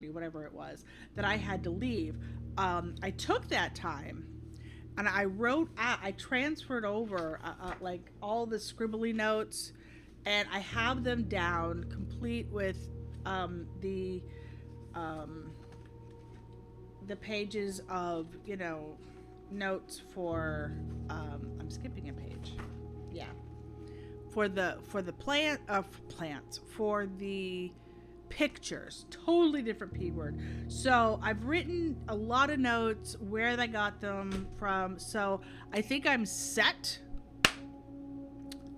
whatever it was, that I had to leave. I took that time and I transferred over like all the scribbly notes, and I have them down complete with the um, the pages of, notes for, I'm skipping a page. Yeah. For the plants, for the pictures, totally different p word. So I've written a lot of notes where they got them from, so I think I'm set.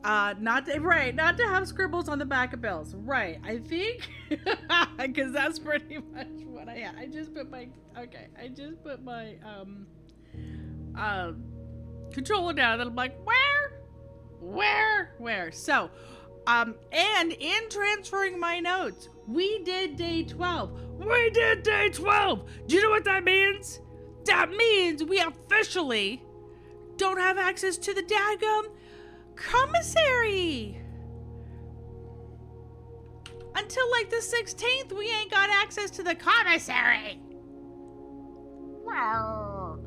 Not to have scribbles on the back of bills, right? I think because that's pretty much what I had. I just put my uh controller down, and I'm like, where? So, and in transferring my notes, we did day 12. We did day 12. Do you know what that means? That means we officially don't have access to the daggum commissary. Until like the 16th, we ain't got access to the commissary. Rawr.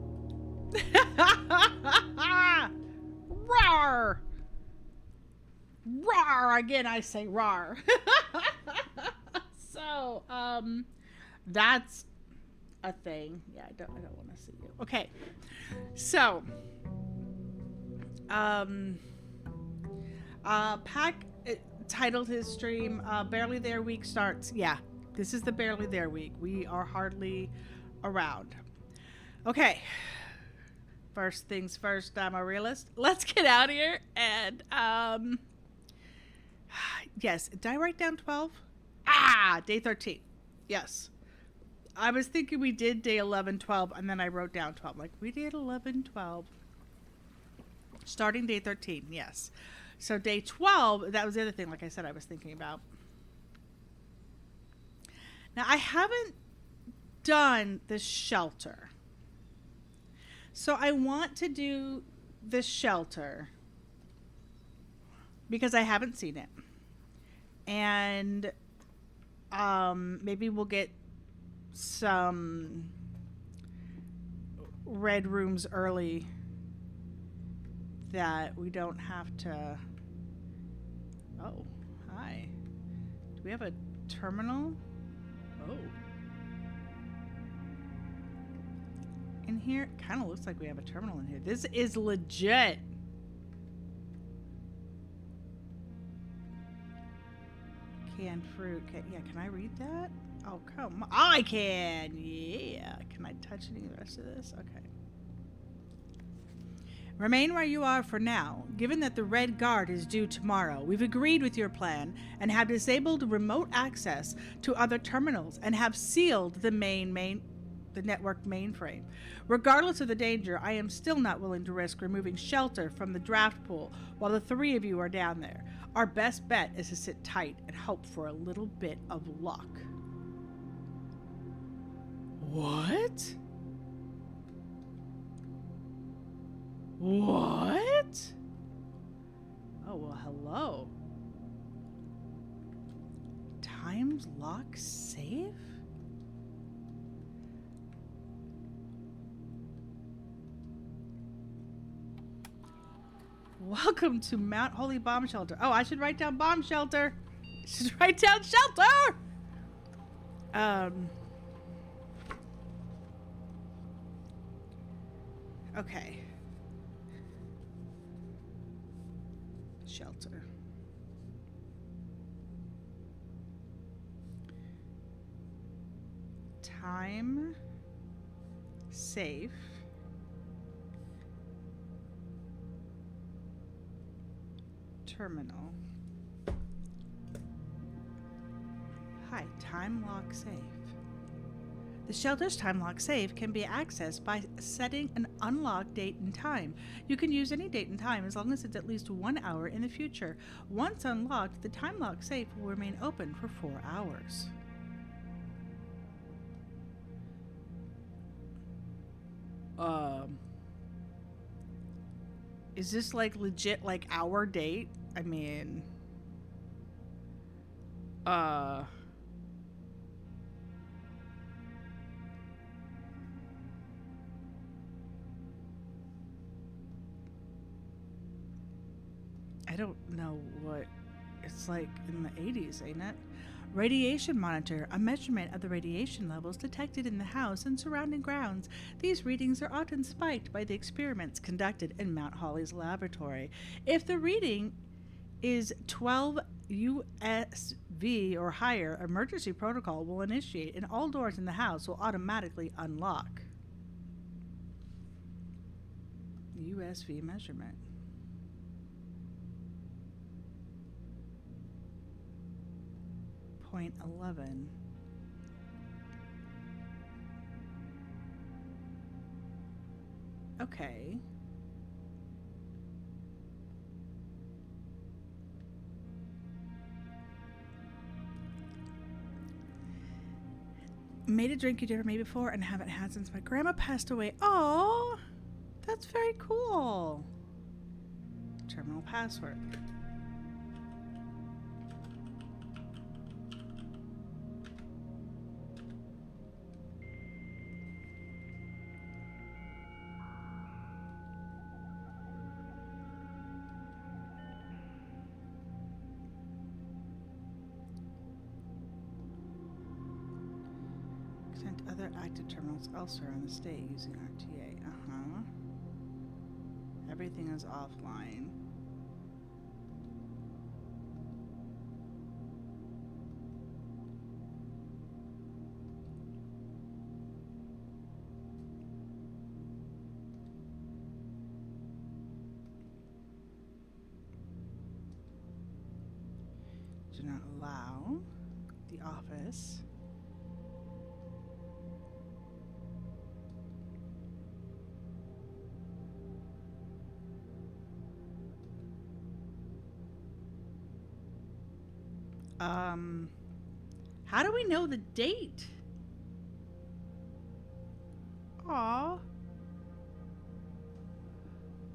Rawr. Rawr. Again, I say rawr. So, that's a thing. Yeah, I don't want to see you. Okay. So, Pack titled his stream, Barely There Week starts. Yeah, this is the Barely There week. We are hardly around. Okay. First things first, I'm a realist. Let's get out of here. And, yes, did I write down 12? Day 13. Yes. I was thinking we did day 11, 12, and then I wrote down 12. Like, we did 11, 12. Starting day 13, yes. So day 12, that was the other thing, like I said, I was thinking about. Now, I haven't done the shelter. So I want to do the shelter because I haven't seen it. And maybe we'll get some red rooms early that we don't have to. Oh, hi. Do we have a terminal? Oh. In here? Kind of looks like we have a terminal in here. This is legit. Canned fruit. Yeah, can I read that? Oh, come on. I can. Yeah. Can I touch any of the rest of this? Okay. Remain where you are for now. Given that the Red Guard is due tomorrow, we've agreed with your plan and have disabled remote access to other terminals and have sealed the network mainframe. Regardless of the danger, I am still not willing to risk removing shelter from the draft pool while the three of you are down there. Our best bet is to sit tight and hope for a little bit of luck. What? What? Oh, well, hello. Times lock safe? Welcome to Mount Holy Bomb Shelter. Oh, I should write down bomb shelter. I should write down shelter. Okay. Shelter. Time safe. Terminal. Hi, time lock safe. The shelter's time lock safe can be accessed by setting an unlocked date and time. You can use any date and time as long as it's at least 1 hour in the future. Once unlocked, the time lock safe will remain open for 4 hours. Is this like legit like our date? I mean, I don't know what it's like in the 80s, ain't it? Radiation monitor, a measurement of the radiation levels detected in the house and surrounding grounds. These readings are often spiked by the experiments conducted in Mount Holly's laboratory. If the reading is 12 USV or higher, emergency protocol will initiate and all doors in the house will automatically unlock. USV measurement. Point 11. Okay. Made a drink you'd never made before and haven't had since my grandma passed away. Oh, that's very cool. Terminal password. Sent other active terminals elsewhere in the state using RTA. Everything is offline. Do not allow the office. How do we know the date? Aw.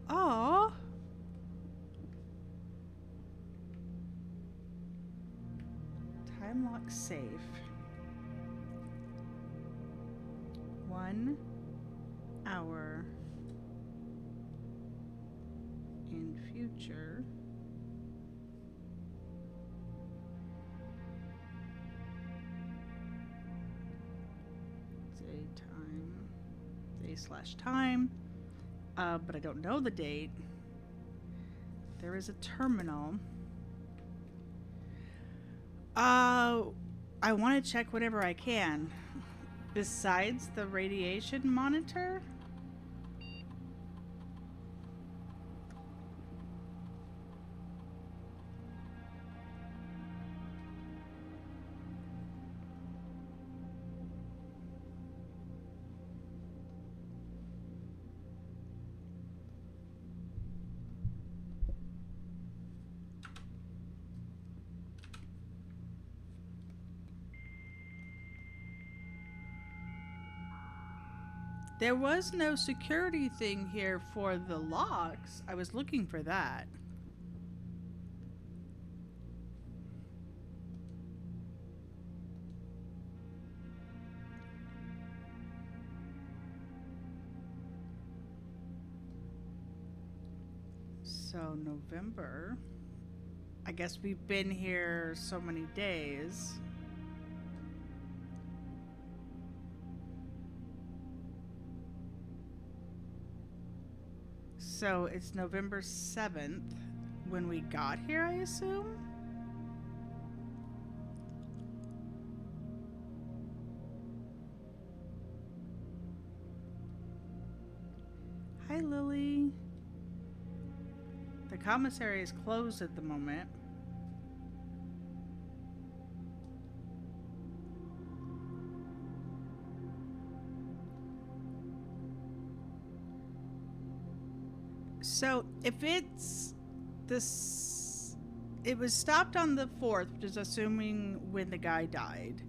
Aw. Time lock safe. 1 hour in future. Day/time, but I don't know the date. There is a terminal. I want to check whatever I can. Besides the radiation monitor? There was no security thing here for the locks. I was looking for that. So November. I guess we've been here so many days. So it's November 7th when we got here, I assume? Hi, Lily. The commissary is closed at the moment. So if it's this, it was stopped on the 4th, which is assuming when the guy died.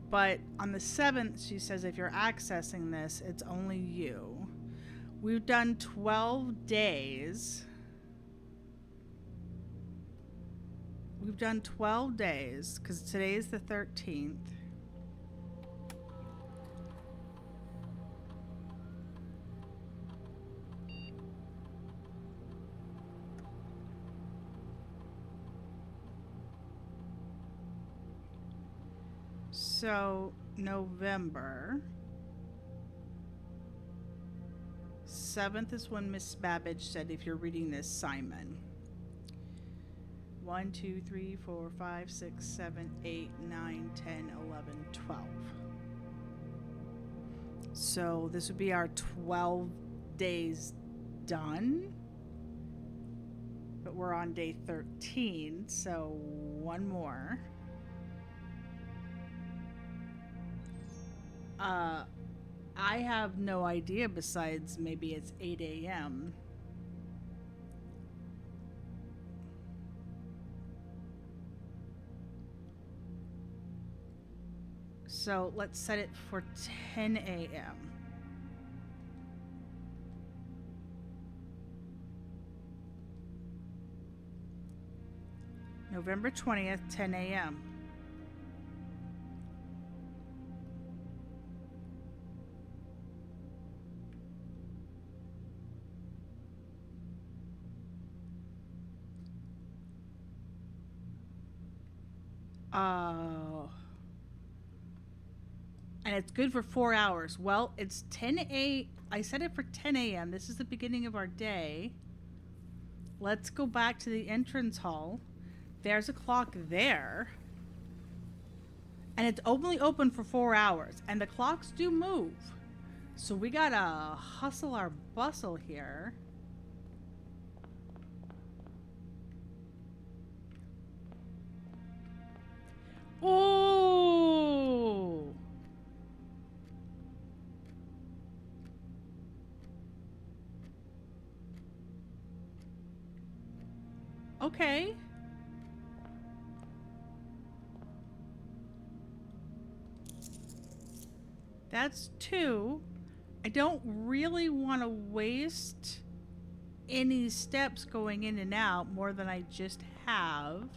But on the 7th, she says if you're accessing this, it's only you. We've done 12 days. We've done 12 days because today is the 13th. So, November 7th is when Miss Babbage said, if you're reading this, Simon. 1, 2, 3, 4, 5, 6, 7, 8, 9, 10, 11, 12. So this would be our 12 days done. But we're on day 13, so one more. I have no idea besides maybe it's 8 a.m. So let's set it for 10 a.m. November 20th, 10 a.m. And it's good for 4 hours. Well, it's 10 a. I set it for 10 a.m. This is the beginning of our day. Let's go back to the entrance hall. There's a clock there. And it's only open for 4 hours. And the clocks do move. So we gotta hustle our bustle here. Oh! Okay. That's 2. I don't really want to waste any steps going in and out more than I just have.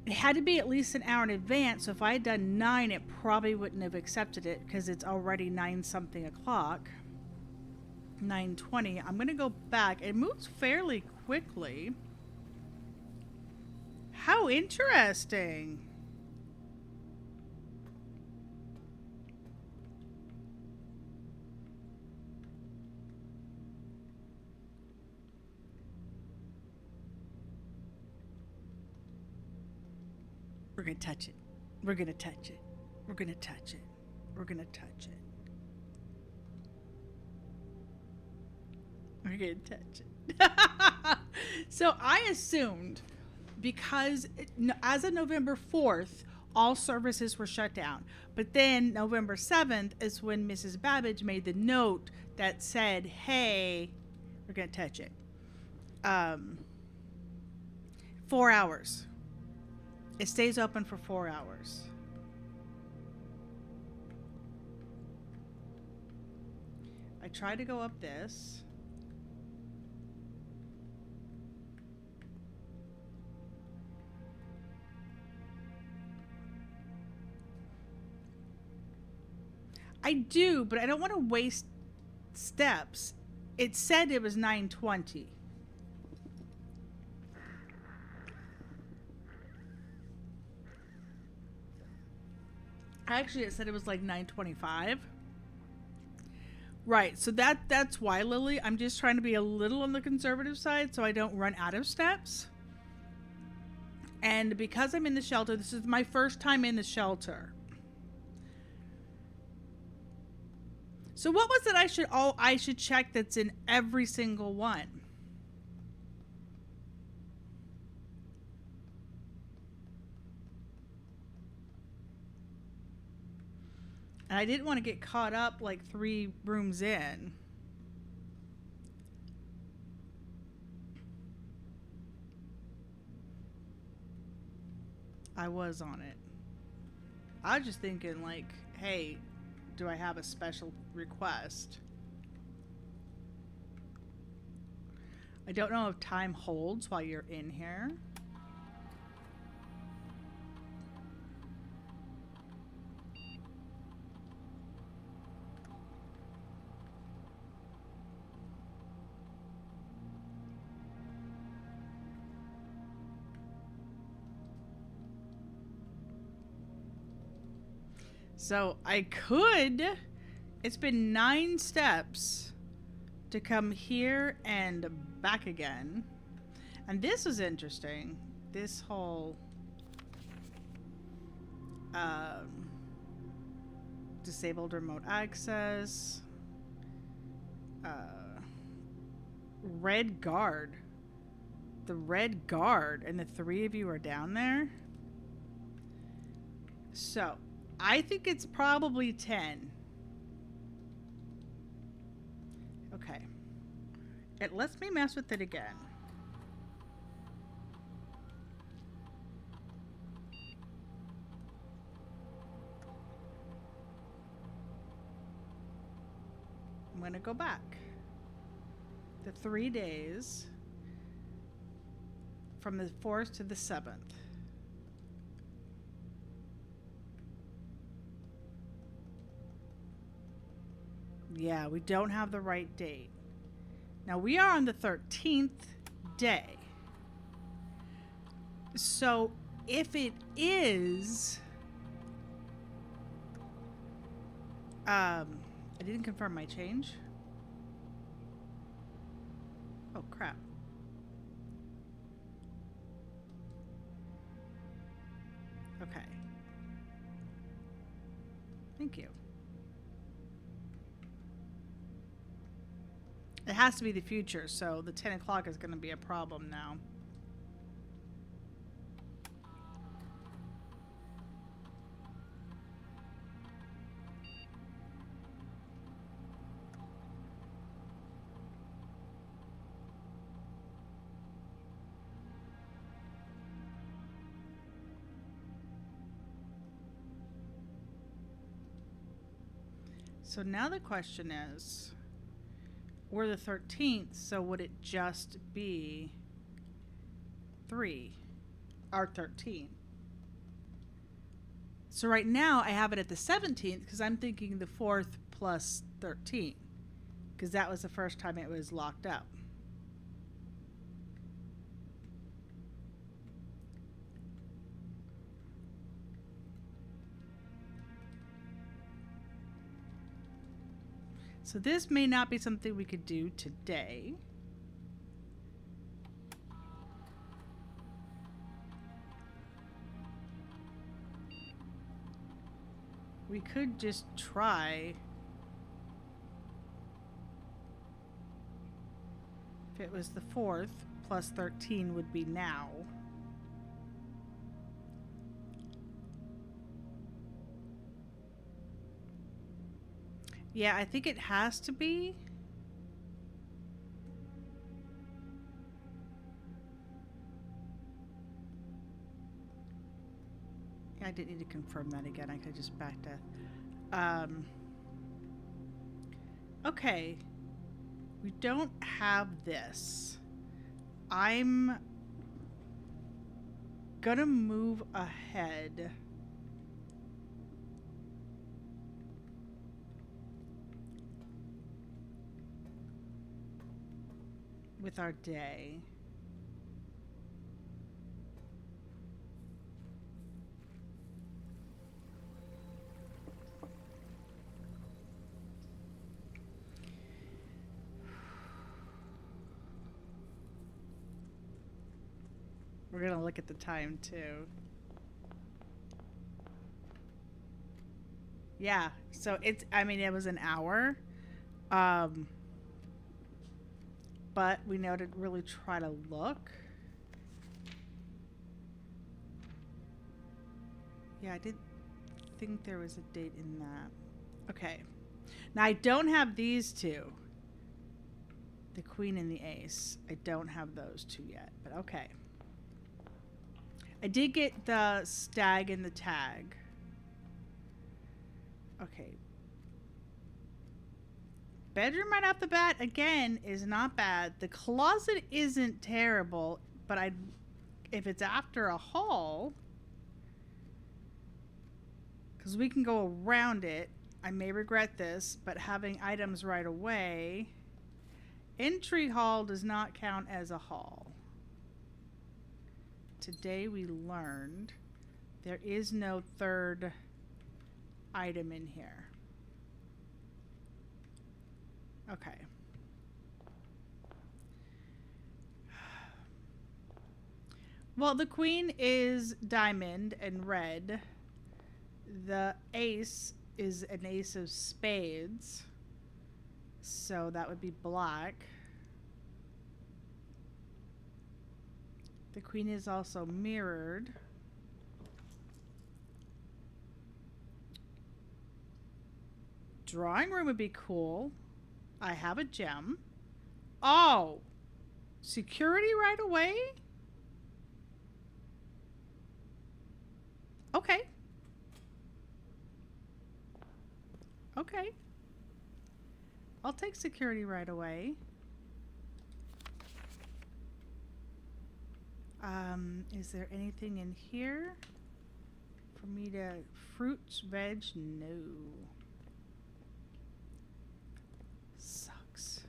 It had to be at least an hour in advance, so if I had done 9, it probably wouldn't have accepted it because it's already 9 something o'clock. 9:20. I'm going to go back. It moves fairly quickly. How interesting. We're going to touch it. We're going to touch it. We're going to touch it. We're going to touch it. We're going to touch it. So I assumed because as of November 4th, all services were shut down. But then November 7th is when Mrs. Babbage made the note that said, hey, we're going to touch it. 4 hours. It stays open for 4 hours. I tried to go up this. I do, but I don't want to waste steps. It said it was 9:20. Actually, it said it was like 9:25. Right, so that's why, Lily. I'm just trying to be a little on the conservative side so I don't run out of steps. And because I'm in the shelter, this is my first time in the shelter. So what was it I should check that's in every single one? And I didn't want to get caught up like 3 rooms in. I was on it. I was just thinking like, hey, do I have a special request? I don't know if time holds while you're in here. So I could. It's been 9 steps to come here and back again. And this is interesting. This whole disabled remote access. Red guard. The red guard, and the 3 of you are down there. So I think it's probably 10. Okay. It lets me mess with it again. I'm going to go back. The 3 days from the 4th to the 7th. Yeah, we don't have the right date. Now we are on the 13th day. So if it is... I didn't confirm my change. Oh, crap. Okay. Thank you. It has to be the future, so the 10 o'clock is going to be a problem now. So now the question is, we're the 13th, so would it just be 3 or 13? So right now I have it at the 17th because I'm thinking the 4th plus 13 because that was the first time it was locked up. So this may not be something we could do today. We could just try. If it was the 4th, plus 13 would be now. Yeah, I think it has to be. Yeah, I didn't need to confirm that again. I could just back to... okay. We don't have this. I'm gonna move ahead. With our day. We're gonna look at the time too. Yeah, so it's, I mean, it was an hour. But we know to really try to look. Yeah, I didn't think there was a date in that. Okay. Now I don't have these two. The queen and the ace. I don't have those two yet, but okay. I did get the stag and the tag. Okay. Bedroom right off the bat, again, is not bad. The closet isn't terrible, but if it's after a hall, because we can go around it, I may regret this, but having items right away, entry hall does not count as a hall. Today we learned there is no third item in here. Okay. Well, the queen is diamond and red. The ace is an ace of spades. So that would be black. The queen is also mirrored. Drawing room would be cool. I have a gem. Oh! Security right away? Okay. Okay. I'll take security right away. Is there anything in here for me to... Fruits, veg? No. Sucks.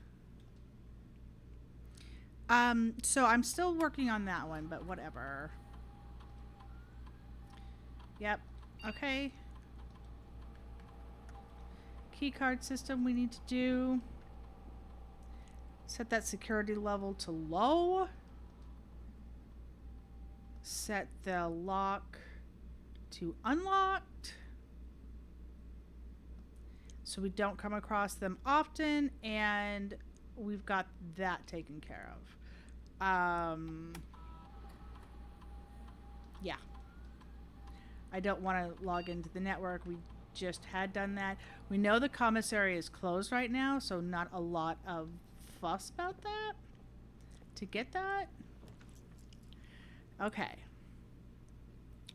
So I'm still working on that one, but whatever. Yep. Okay. Key card system we need to do. Set that security level to low. Set the lock to unlocked. So we don't come across them often, and we've got that taken care of. Yeah. I don't want to log into the network. We just had done that. We know the commissary is closed right now, so not a lot of fuss about that. To get that. Okay.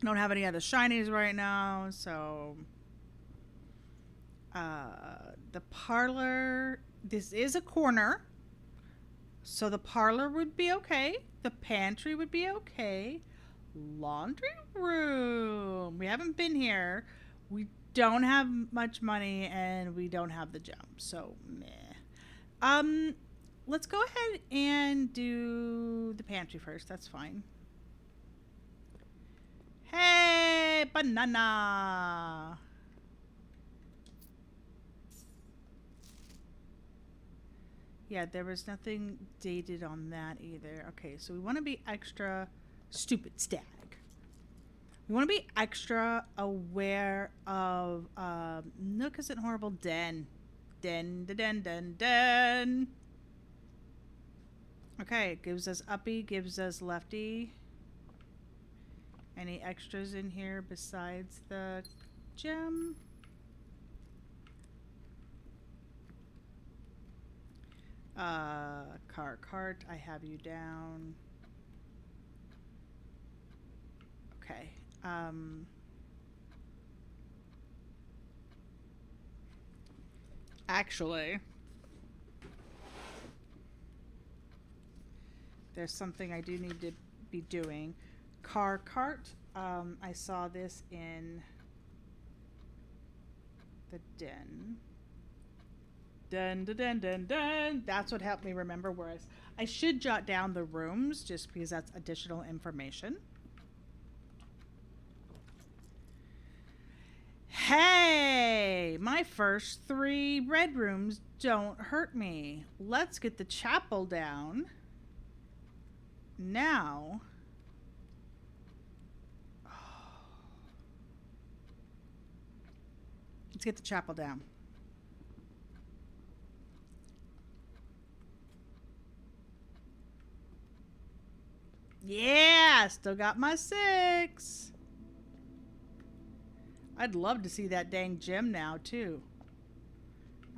Don't have any other shinies right now, so... the parlor... This is a corner. So the parlor would be okay. The pantry would be okay. Laundry room. We haven't been here. We don't have much money, and we don't have the gem. So, meh. Let's go ahead and do the pantry first. That's fine. Hey, banana. Yeah, there was nothing dated on that either. Okay, so we want to be extra stupid stag. We want to be extra aware of Nook isn't horrible. Den. Okay, gives us uppy, gives us lefty. Any extras in here besides the gem? Cart, I have you down. Okay. Actually, there's something I do need to be doing. Cart. I saw this in the den. Den. That's what helped me remember where I should jot down the rooms just because that's additional information. Hey, my first 3 red rooms don't hurt me. Let's get the chapel down. Now... Let's get the chapel down. Yeah, still got my 6. I'd love to see that dang gem now, too.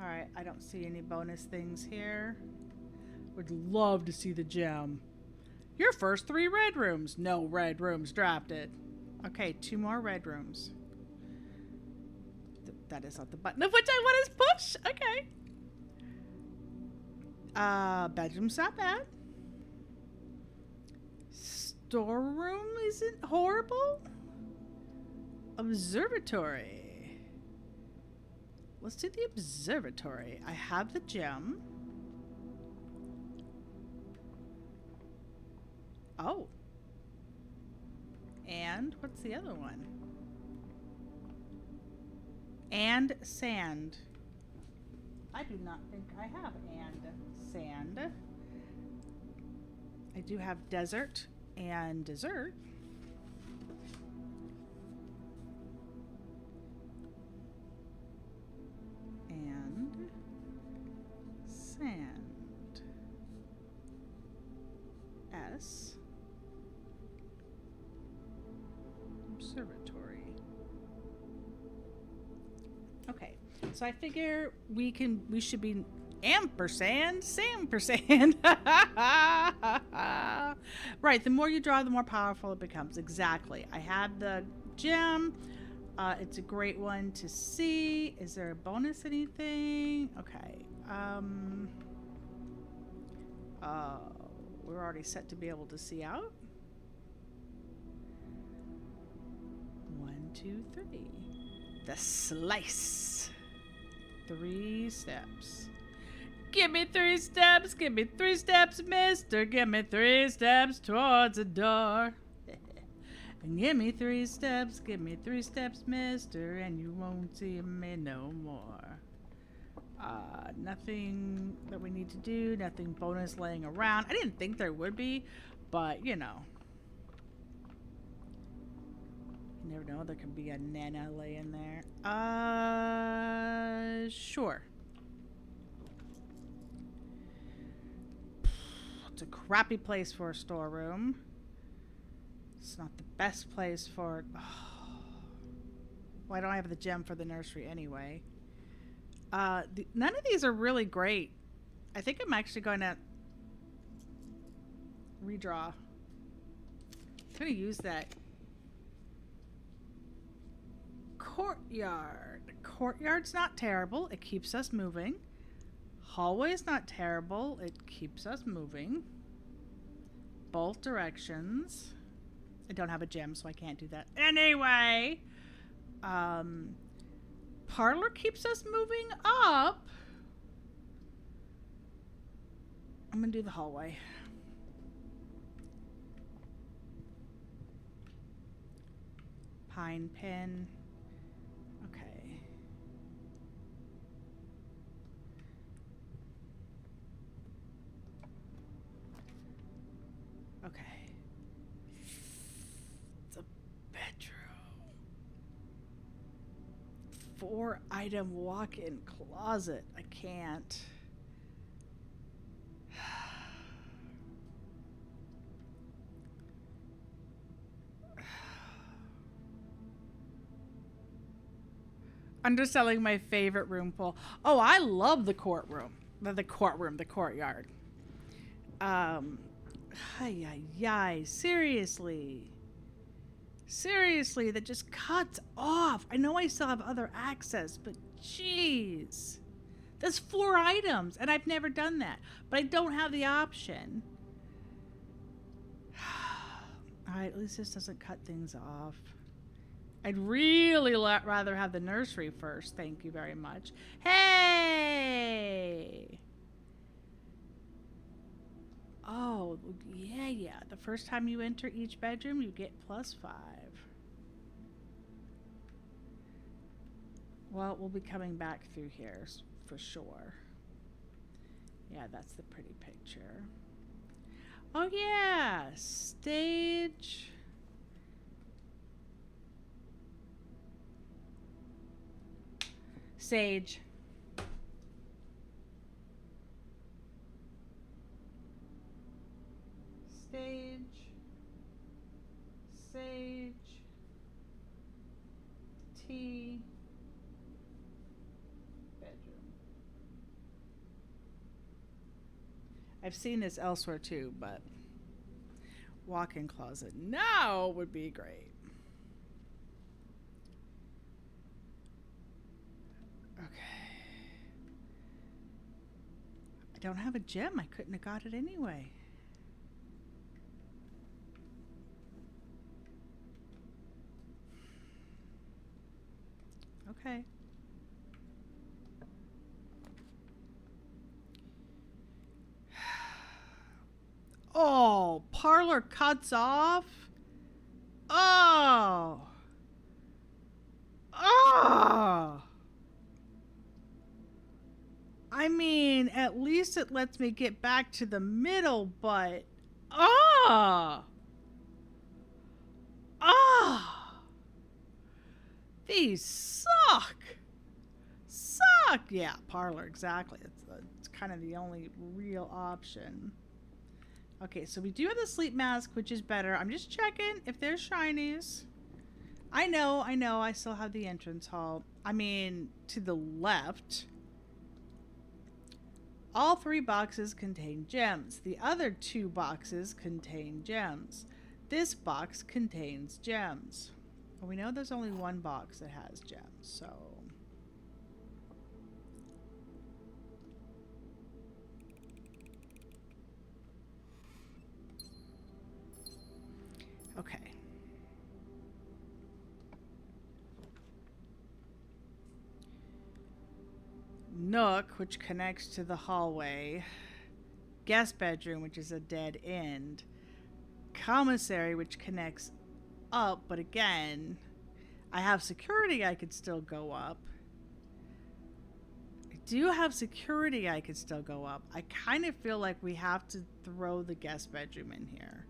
Alright, I don't see any bonus things here. Would love to see the gem. Your first 3 red rooms. No red rooms drafted. Okay, 2 more red rooms. That is not the button of which I want to push. Okay. Bedroom's not bad. Storeroom isn't horrible. Observatory. Let's do the observatory. I have the gem. Oh. And what's the other one? And sand. I do not think I have and sand. I do have desert and dessert. And sand. S. Observatory. Okay, so I figure we should be ampersand, sampersand. Right, the more you draw, the more powerful it becomes. Exactly. I had the gem. It's a great one to see. Is there a bonus anything? Okay. We're already set to be able to see out. 1, 2, 3. The slice. 3 steps. Give me 3 steps, give me 3 steps, mister. Give me 3 steps towards the door. Give me 3 steps, give me 3 steps, mister, and you won't see me no more. Nothing that we need to do, nothing bonus laying around. I didn't think there would be, but you know. You never know, there could be a nana laying there. Sure. It's a crappy place for a storeroom. It's not the best place for... Oh. Well, I don't have the gem for the nursery anyway. None of these are really great. I think I'm actually going to redraw. I'm going to use that. Courtyard. Courtyard's not terrible. It keeps us moving. Hallway's not terrible. It keeps us moving. Both directions. I don't have a gem, so I can't do that. Anyway. Parlor keeps us moving up. I'm going to do the hallway. Pine pin. Okay. Okay. It's a bedroom. 4-item walk-in closet. I can't. Underselling my favorite room pool. Oh, I love the courtroom. The courtyard. Seriously. Seriously, that just cuts off. I know I still have other access, but jeez. That's 4 items, and I've never done that. But I don't have the option. Alright, at least this doesn't cut things off. I'd really rather have the nursery first. Thank you very much. Hey! Oh, yeah. The first time you enter each bedroom, you get +5. Well, we'll be coming back through here for sure. Yeah, that's the pretty picture. Oh, yeah. Stage... Sage. Sage. Tea. Bedroom. I've seen this elsewhere too, but walk-in closet now would be great. I don't have a gem. I couldn't have got it anyway. Okay. Oh, parlor cuts off. Oh. Oh. I mean, at least it lets me get back to the middle, but... Ah! Ah! These suck! Suck! Yeah, Parlor, exactly. It's kind of the only real option. Okay, so we do have the sleep mask, which is better. I'm just checking if there's shinies. I know, I still have the entrance hall. I mean, to the left. All 3 boxes contain gems. The other 2 boxes contain gems. This box contains gems. Well, we know there's only 1 box that has gems, so... Okay. Nook, which connects to the hallway. Guest bedroom, which is a dead end. Commissary, which connects up, but again, I have security I could still go up. I do have security I could still go up. I kind of feel like we have to throw the guest bedroom in here.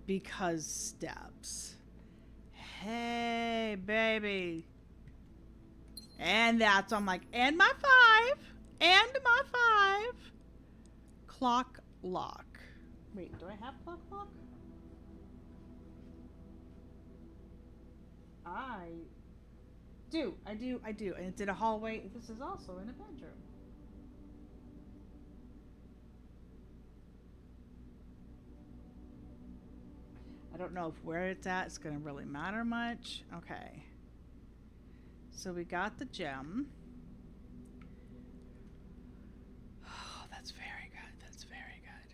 Because steps. Hey, baby. And that's, I'm like, and my 5. And my 5. Clock lock. Wait, do I have clock lock? I do. And it's in a hallway. This is also in a bedroom. I don't know if where it's at is going to really matter much. Okay. So we got the gem. Oh, that's very good. That's very good.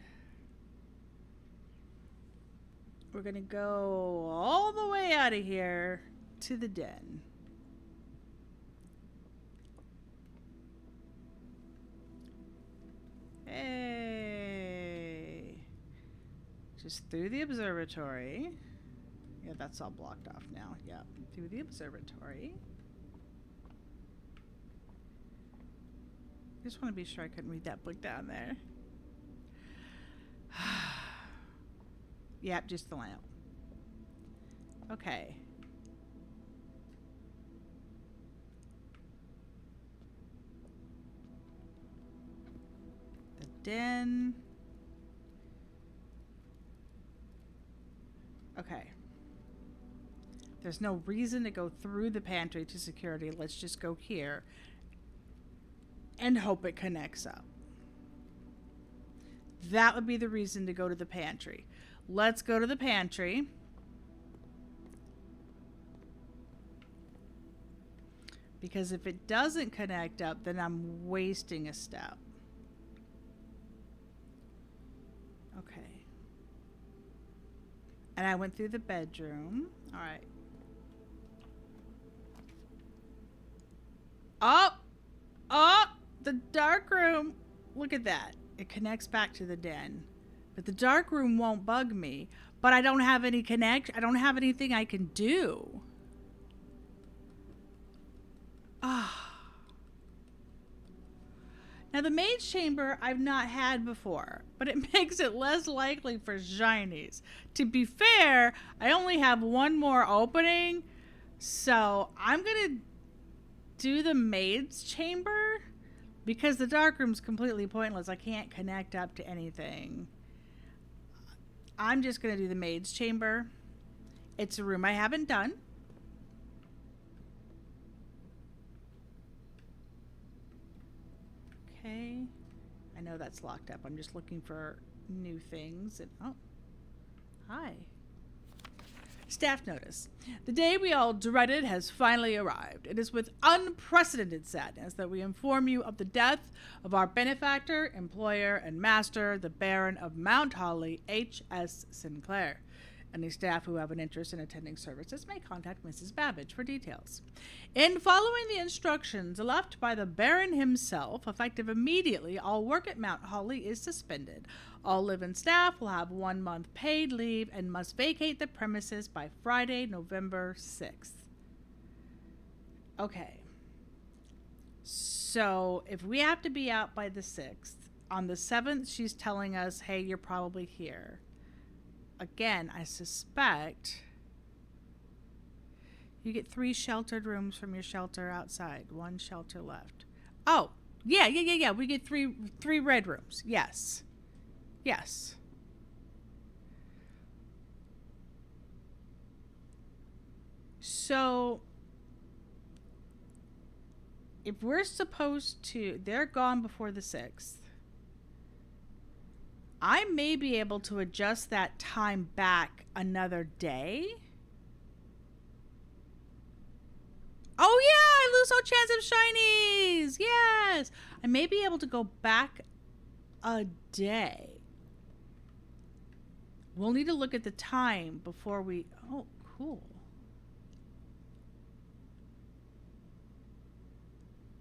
We're going to go all the way out of here to the den. Hey. Just through the observatory. Yeah, that's all blocked off now. Yeah, through the observatory. I just want to be sure I couldn't read that book down there. Yep, just the lamp. Okay. The den. Okay. There's no reason to go through the pantry to security. Let's just go here and hope it connects up. That would be the reason to go to the pantry. Let's go to the pantry. Because if it doesn't connect up, then I'm wasting a step. Okay. And I went through the bedroom. All right. Oh, the dark room. Look at that. It connects back to the den. But the dark room won't bug me. But I don't have any I don't have anything I can do. Now the maid's chamber I've not had before, but it makes it less likely for shinies. To be fair, I only have 1 more opening, so I'm gonna do the maid's chamber because the dark room's completely pointless. I can't connect up to anything. I'm just gonna do the maid's chamber. It's a room I haven't done. Okay. I know that's locked up. I'm just looking for new things. And oh, hi. Staff notice. The day we all dreaded has finally arrived. It is with unprecedented sadness that we inform you of the death of our benefactor, employer, and master, the Baron of Mount Holly, H.S. Sinclair. Any staff who have an interest in attending services may contact Mrs. Babbage for details. In following the instructions left by the Baron himself, effective immediately, all work at Mount Holly is suspended. All live-in staff will have 1 month paid leave and must vacate the premises by Friday, November 6th. Okay. So if we have to be out by the 6th, on the 7th, she's telling us, hey, you're probably here. Again, I suspect you get 3 sheltered rooms from your shelter outside, 1 shelter left. Oh, yeah. We get three red rooms. Yes. Yes. So if we're supposed to, they're gone before the 6th. I may be able to adjust that time back another day. Oh yeah, I lose no chance of shinies. Yes. I may be able to go back a day. We'll need to look at the time before we... Oh, cool.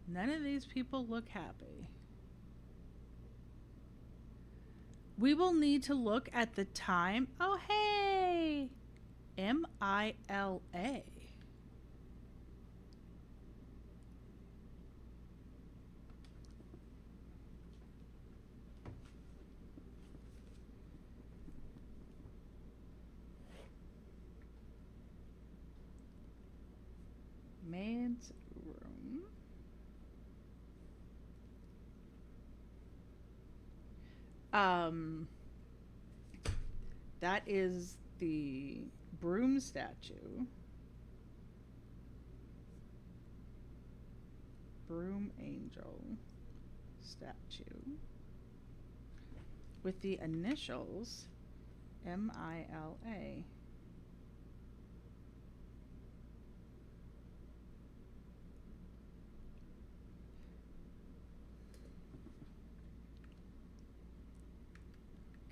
None of these people look happy. We will need to look at the time. Oh, hey! MILA. Maid's room. That is the broom statue. Broom angel statue. With the initials MILA.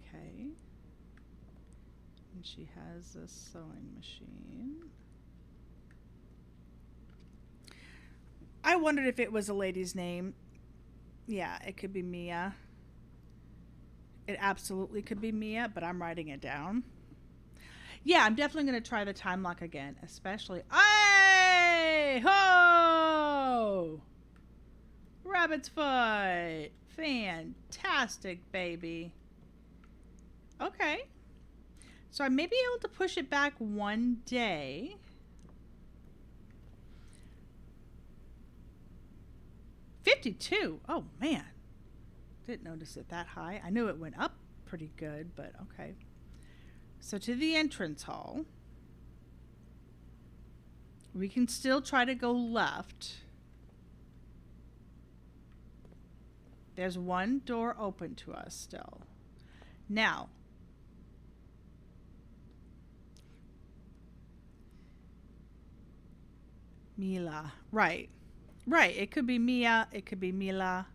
Okay. And she has a sewing machine. I wondered if it was a lady's name. Yeah, it could be Mia. It absolutely could be Mia, but I'm writing it down. Yeah, I'm definitely going to try the time lock again, especially... Hey! Ho! Rabbit's foot! Fantastic, baby. Okay. So I may be able to push it back one day. $52. Oh, man. Didn't notice it that high. I knew it went up pretty good, but okay. So to the entrance hall. We can still try to go left. There's one door open to us still. Now, Mila. Right. Right. It could be Mia. It could be Mila.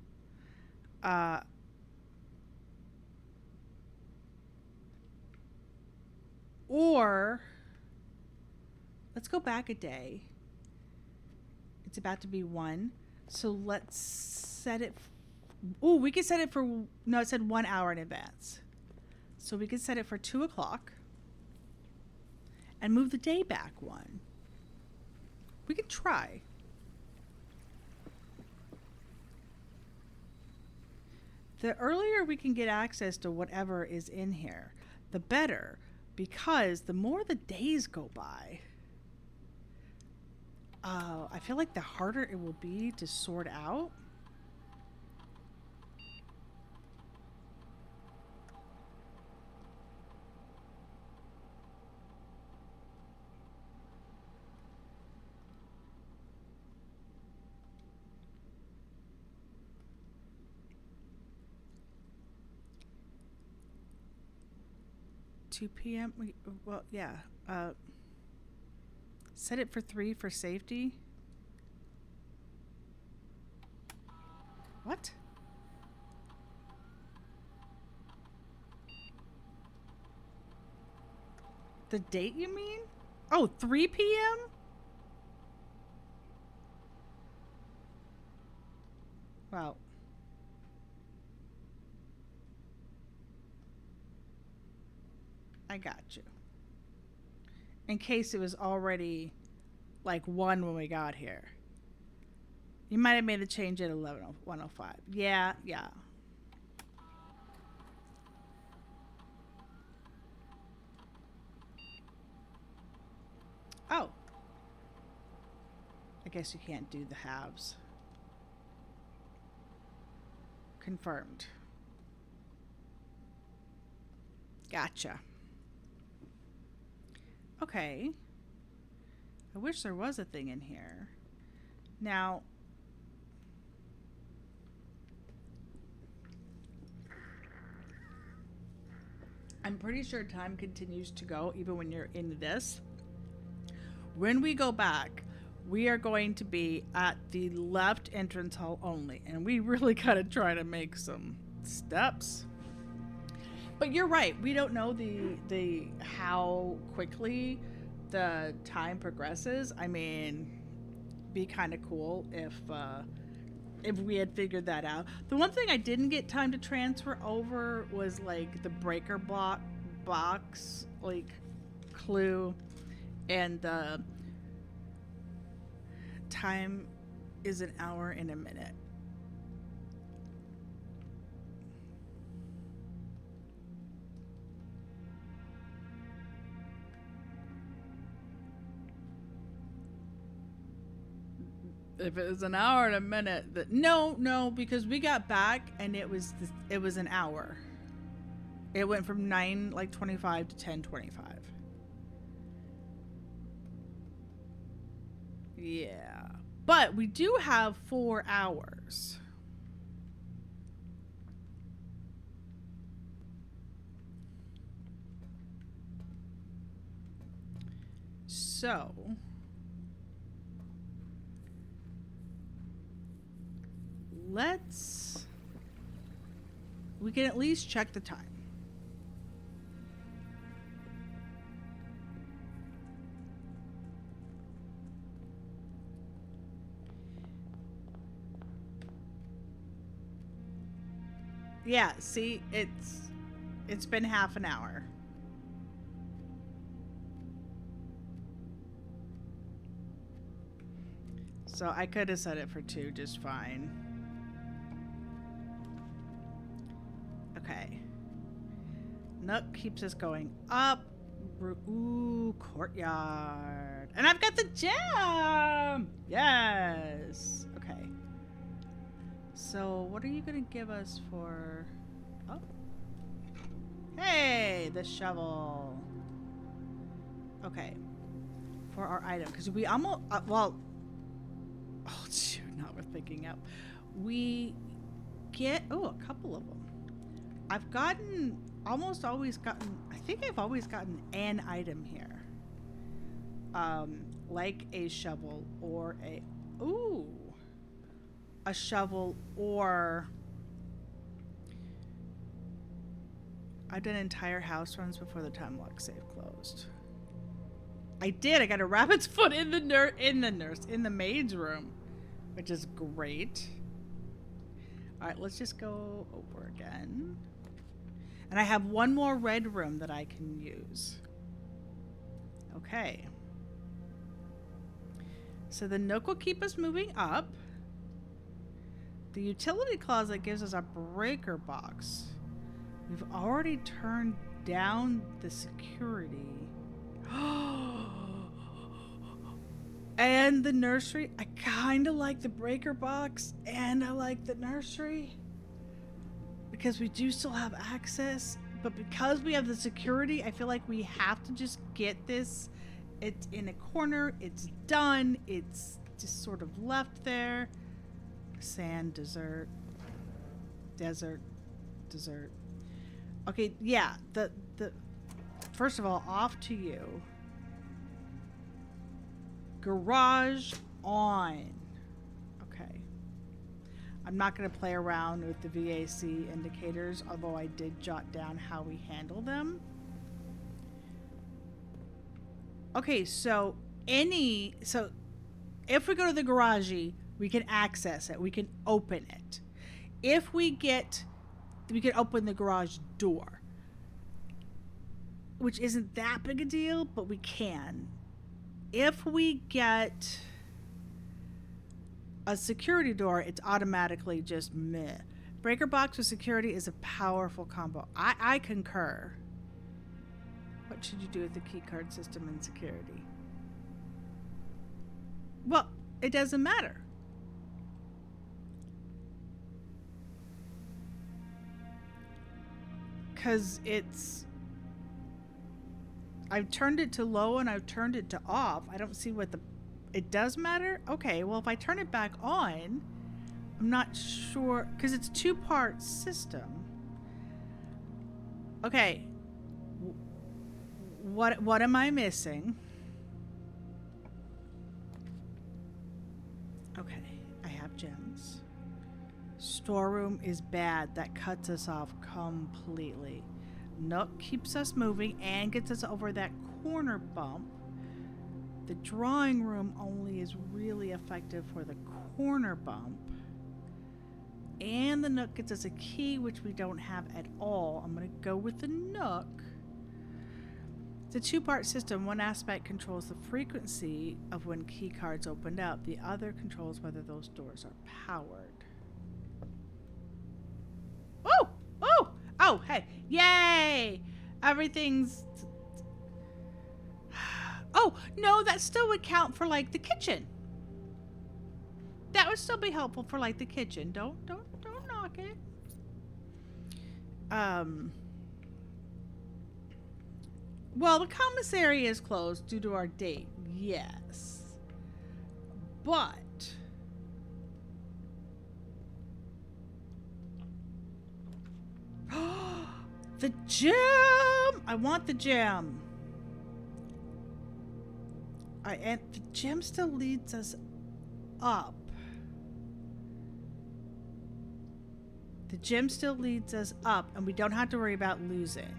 Or let's go back a day. It's about to be 1. So let's set it. Oh, we could set it for. No, it said 1 hour in advance. So we could set it for 2 o'clock and move the day back 1. We could try. The earlier we can get access to whatever is in here, the better, because the more the days go by, I feel like the harder it will be to sort out. PM. Well, yeah. Set it for 3 for safety. What? The date, you mean? Oh, 3 p.m.? Well. I got you. In case it was already like 1 when we got here. You might have made the change at 105. Yeah, yeah. Oh, I guess you can't do the halves. Confirmed. Gotcha. Okay. I wish there was a thing in here. Now, I'm pretty sure time continues to go even when you're in this. When we go back, we are going to be at the left entrance hall only, and we really gotta try to make some steps. But you're right. We don't know the how quickly the time progresses. I mean, be kind of cool if we had figured that out. The one thing I didn't get time to transfer over was like the breaker block box like clue, and the time is an hour and a minute. If it was an hour and a minute, no, because we got back and it was an hour. It went from 9:25 to 10:25. Yeah, but we do have 4 hours. So let's. We can at least check the time. Yeah, see, it's been half an hour. So I could have set it for 2 just fine. Okay. Nook keeps us going up. Ooh, courtyard. And I've got the gem! Yes! Okay. So, what are you gonna give us for... Oh. Hey! The shovel. Okay. For our item. Because we almost... well... Oh, shoot. Not worth picking up. We get... Oh, a couple of them. I've gotten... Almost always gotten... I think I've always gotten an item here. Like a shovel or a... Ooh! A shovel or... I've done entire house runs before the time lock save closed. I did. I got a rabbit's foot in the maid's room, which is great. All right, let's just go over again. And I have one more red room that I can use. Okay. So the Nook will keep us moving up. The utility closet gives us a breaker box. We've already turned down the security. And the nursery. I kind of like the breaker box and I like the nursery. Because we do still have access. But because we have the security, I feel like we have to just get this. It's in a corner. It's done. It's just sort of left there. Sand, desert. Okay, yeah. The first of all, off to you. Garage on. Okay. I'm not going to play around with the VAC indicators, although I did jot down how we handle them. Okay, so if we go to the garage, we can access it. We can open it. We can open the garage door, which isn't that big a deal, but we can. If we get A security door, it's automatically just meh. Breaker box with security is a powerful combo. I concur. What should you do with the key card system and security? Well, it doesn't matter. Because I've turned it to low and I've turned it to off. I don't see what it does matter? Okay, well, if I turn it back on, I'm not sure, because it's a two-part system. Okay. What am I missing? Okay, I have gems. Storeroom is bad. That cuts us off completely. Nook keeps us moving and gets us over that corner bump. The drawing room only is really effective for the corner bump. And the Nook gets us a key, which we don't have at all. I'm going to go with the Nook. It's a two-part system. One aspect controls the frequency of when key cards opened up. The other controls whether those doors are powered. Oh! Oh! Oh, hey. Yay! Everything's... Oh, no, that still would count for, like, the kitchen. That would still be helpful for, like, the kitchen. Don't knock it. Well, the commissary is closed due to our date. Yes. But... the gem! I want the gem. And the gem still leads us up. The gem still leads us up, and we don't have to worry about losing.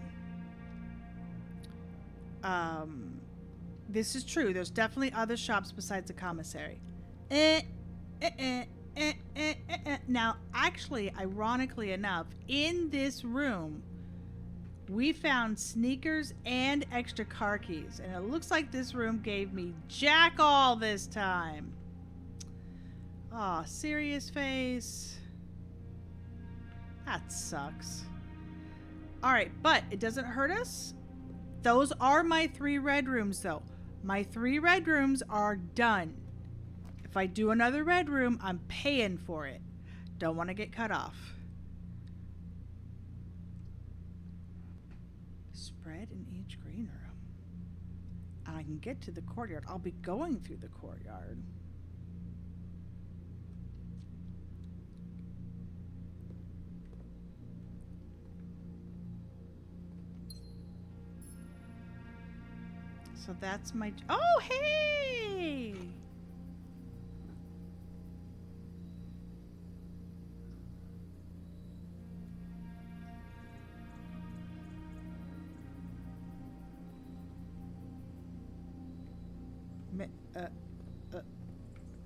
This is true. There's definitely other shops besides the commissary. Now, actually, ironically enough, in this room, we found sneakers and extra car keys. And it looks like this room gave me jack all this time. Aw, serious face. That sucks. Alright, but it doesn't hurt us. Those are my 3 red rooms, though. My 3 red rooms are done. If I do another red room, I'm paying for it. Don't want to get cut off. Spread in each green room. And I can get to the courtyard. I'll be going through the courtyard. So that's my... Oh, hey!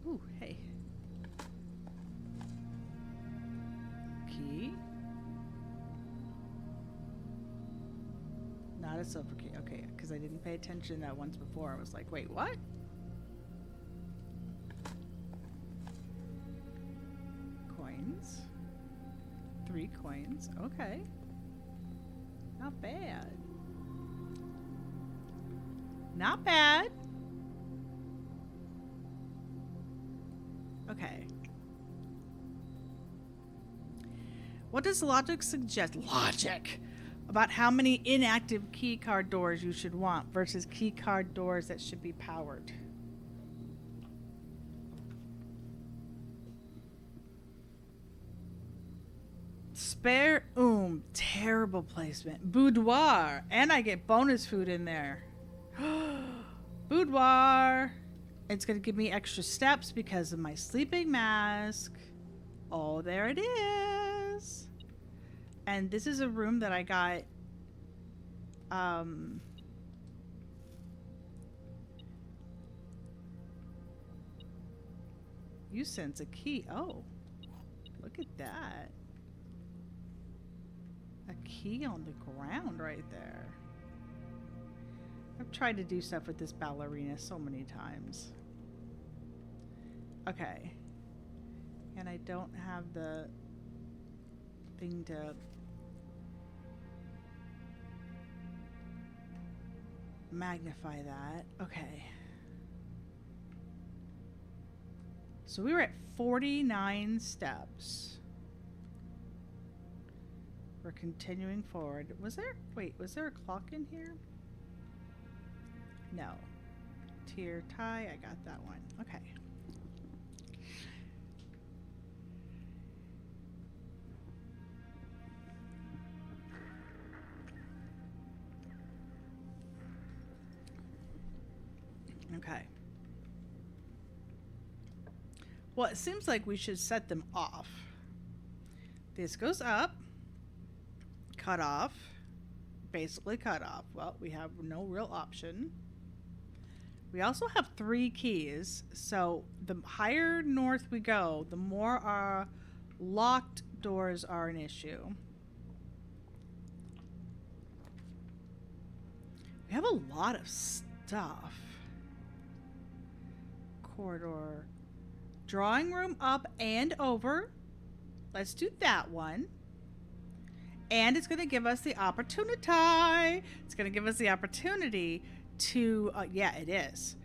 Ooh, hey. Key? Not a silver key. Okay, because I didn't pay attention to that once before. I was like, wait, what? Coins. 3 coins. Okay. Not bad. Not bad. Okay. What does logic suggest? Logic! About how many inactive key card doors you should want versus key card doors that should be powered. Spare terrible placement. Boudoir, and I get bonus food in there. Boudoir. It's going to give me extra steps because of my sleeping mask. Oh, there it is. And this is a room that I got you sense a key. Oh, look at that. A key on the ground right there. I've tried to do stuff with this ballerina so many times. Okay. And I don't have the thing to magnify that. Okay. So we were at 49 steps. We're continuing forward. Was there a clock in here? No. Tier tie, I got that one. Okay. Okay. Well, it seems like we should set them off. This goes up, cut off, basically cut off. Well, we have no real option. We also have 3 keys, so the higher north we go, the more our locked doors are an issue. We have a lot of stuff. Corridor. Drawing room up and over. Let's do that one. And it's going to give us the opportunity. It's going to give us the opportunity to, yeah, it is,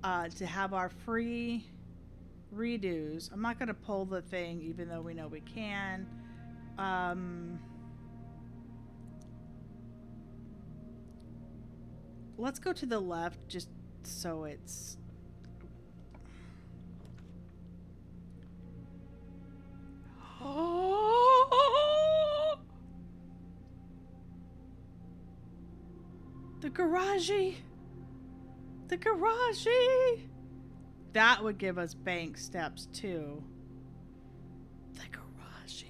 to have our free redos. I'm not going to pull the thing, even though we know we can. Let's go to the left, just so it's... Oh! The garagey! The garagey! That would give us bank steps too. The garagey.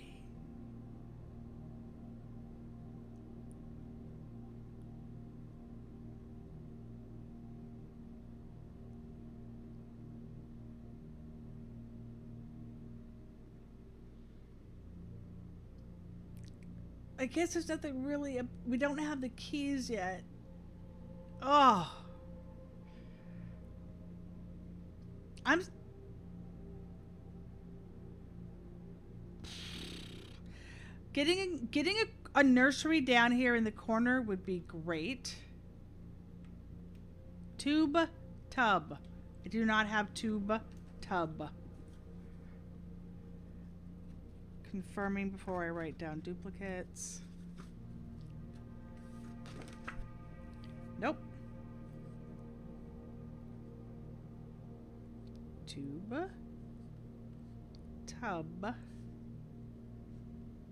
I guess there's nothing really. We don't have the keys yet. Oh. I'm. Getting a nursery down here in the corner would be great. Tub, tub. I do not have tub, tub. Confirming before I write down duplicates. Nope. Tube. Tub.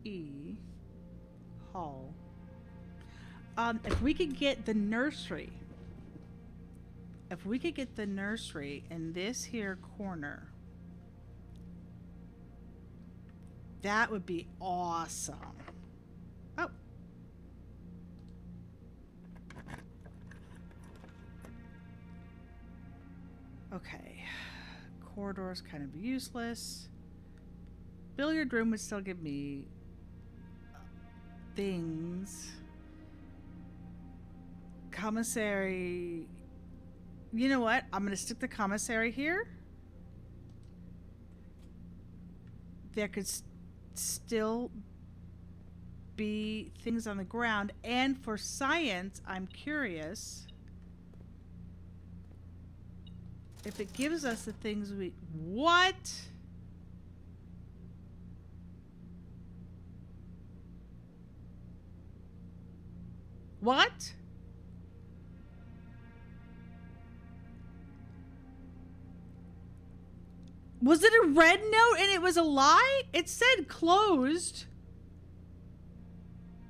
E. Hall. If we could get the nursery. If we could get the nursery in this here corner. That would be awesome. Oh. Okay. Corridor's kind of useless. Billiard room would still give me things. Commissary. You know what? I'm going to stick the commissary here. There could still be things on the ground. And for science, I'm curious if it gives us the things we... What? What? Was it a red note and it was a lie? It said closed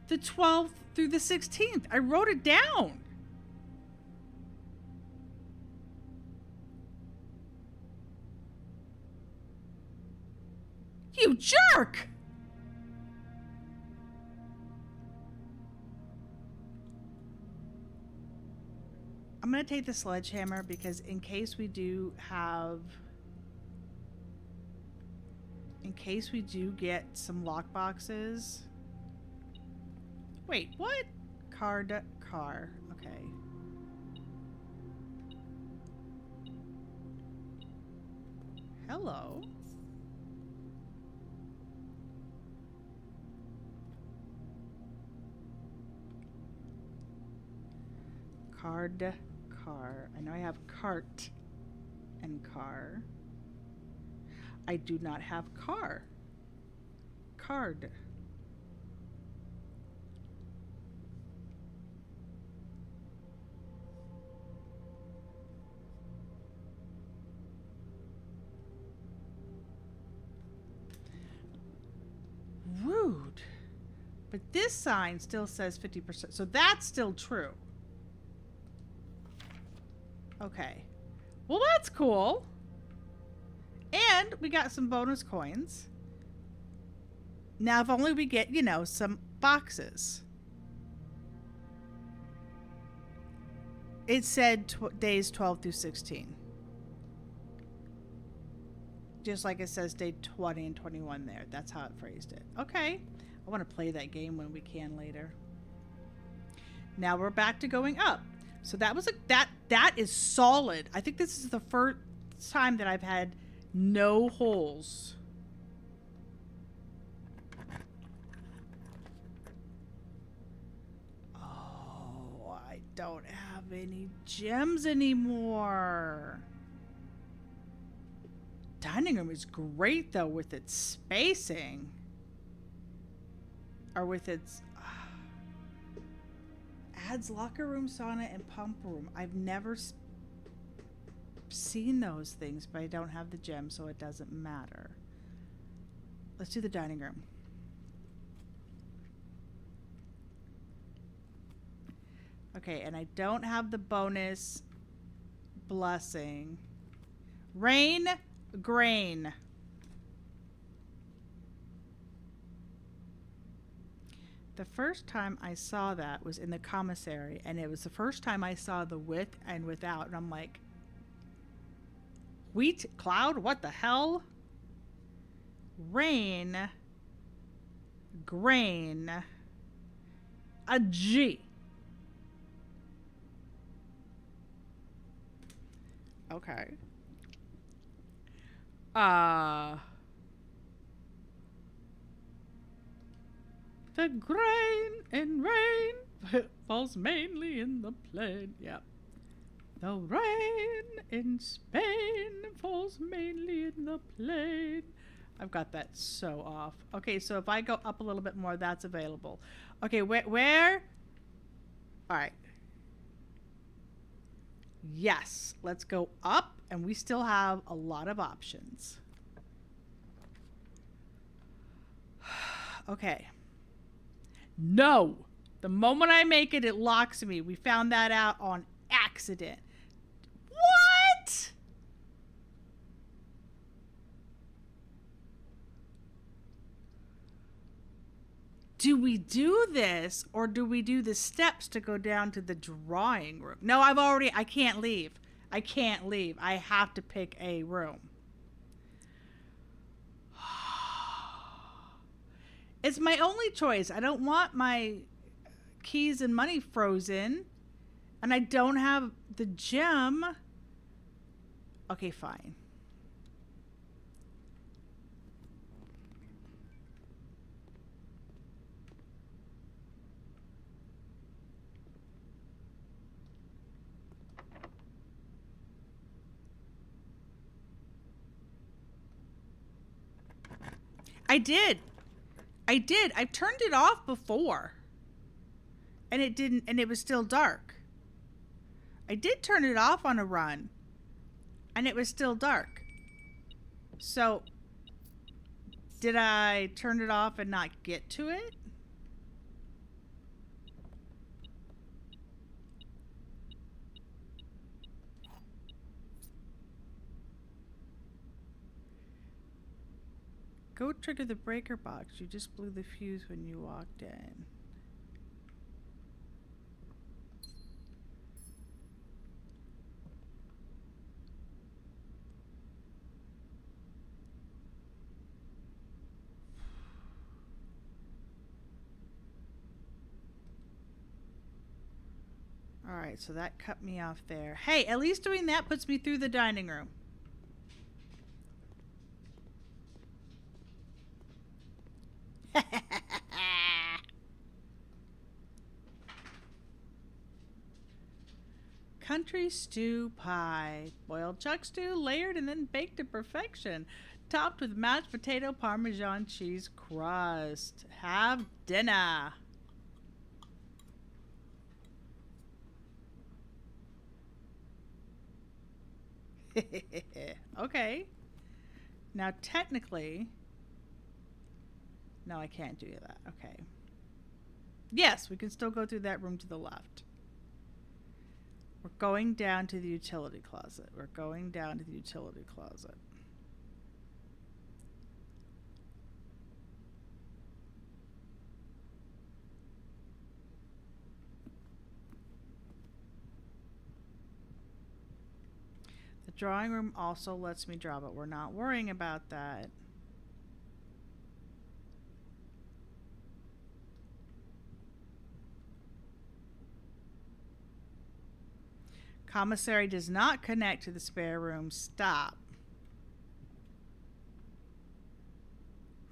the 12th through the 16th. I wrote it down. You jerk! I'm going to take the sledgehammer because in case we do have... In case we do get some lock boxes. Wait, what? Car. Okay. Hello. Card, car. I know I have cart and car. I do not have car. Card. Rude. But this sign still says 50%. So that's still true. Okay. Well, that's cool. And we got some bonus coins. Now, if only we get, you know, some boxes. It said days 12 through 16. Just like it says day 20 and 21 there. That's how it phrased it. Okay. I want to play that game when we can later. Now we're back to going up. So that was that is solid. I think this is the first time that I've had no holes. Oh, I don't have any gems anymore. Dining room is great though with its spacing. Or with its adds locker room, sauna, and pump room. I've never seen those things, but I don't have the gem, so it doesn't matter. Let's do the dining room. Okay, and I don't have the bonus blessing. Rain, grain. The first time I saw that was in the commissary, and it was the first time I saw the with and without, and I'm like, wheat, cloud, what the hell? Rain, grain, a G. Okay. The grain and rain falls mainly in the plain. Yep. The rain in Spain falls mainly in the plain. I've got that so off. Okay, so if I go up a little bit more, that's available. Okay, where? All right. Yes, let's go up, and we still have a lot of options. Okay. No. The moment I make it, it locks me. We found that out on accident. What? Do we do this, or do we do the steps to go down to the drawing room? No, I can't leave. I can't leave. I have to pick a room. It's my only choice. I don't want my keys and money frozen. And I don't have the gem. Okay, fine. I did. I've turned it off before. And it didn't, and it was still dark. I did turn it off on a run. And it was still dark. So, did I turn it off and not get to it? Go trigger the breaker box. You just blew the fuse when you walked in. Alright, so that cut me off there. Hey, at least doing that puts me through the dining room. country stew pie. Boiled chuck stew, layered and then baked to perfection. Topped with mashed potato Parmesan cheese crust. Have dinner. Okay. Now, technically, no, I can't do that. Okay. Yes, we can still go through that room to the left. We're going down to the utility closet. We're going down to the utility closet. The drawing room also lets me draw, but we're not worrying about that. Commissary does not connect to the spare room. Stop.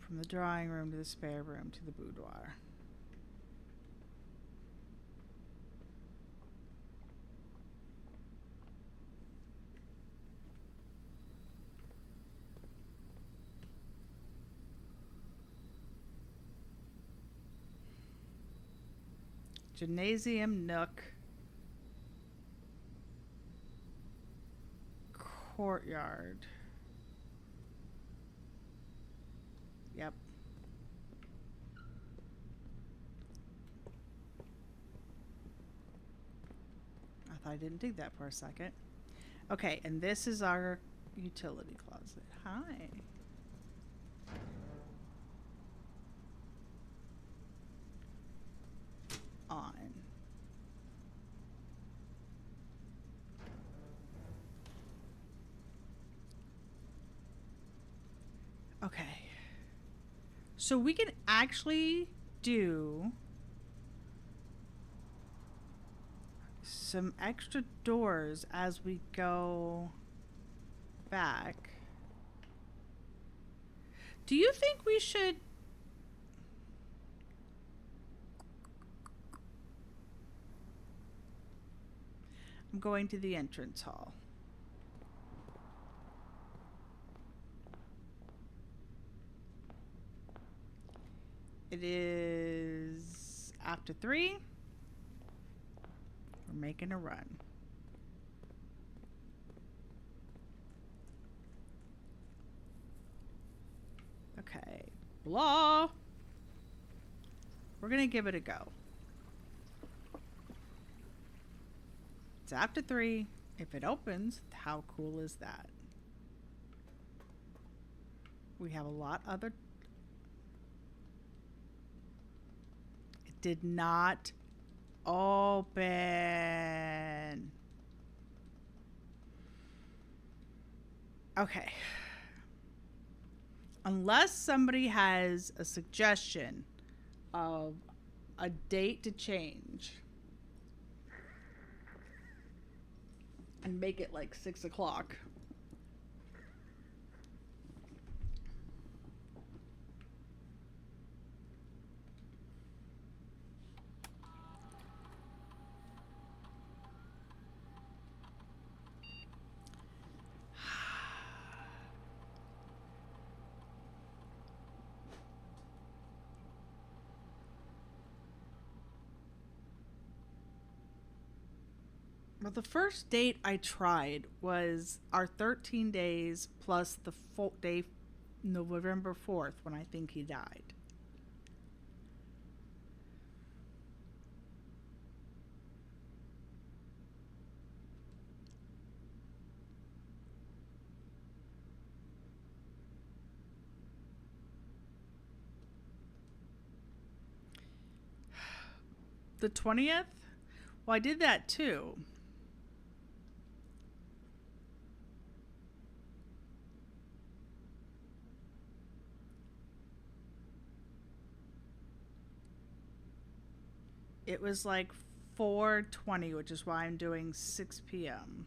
From the drawing room to the spare room to the boudoir. Gymnasium, nook, courtyard. Yep. I thought I didn't dig that for a second. Okay, and this is our utility closet. Hi. On. Okay. So we can actually do some extra doors as we go back. Do you think we should... I'm going to the entrance hall. It is after 3. We're making a run. Okay. Blah. We're going to give it a go. It's after 3. If it opens, how cool is that? We have a lot other... It did not open. Okay. Unless somebody has a suggestion of a date to change and make it like 6 o'clock. Well, the first date I tried was our 13 days plus the full day, November 4th, when I think he died. The 20th? Well, I did that too. It was like 4:20, which is why I'm doing 6 p.m.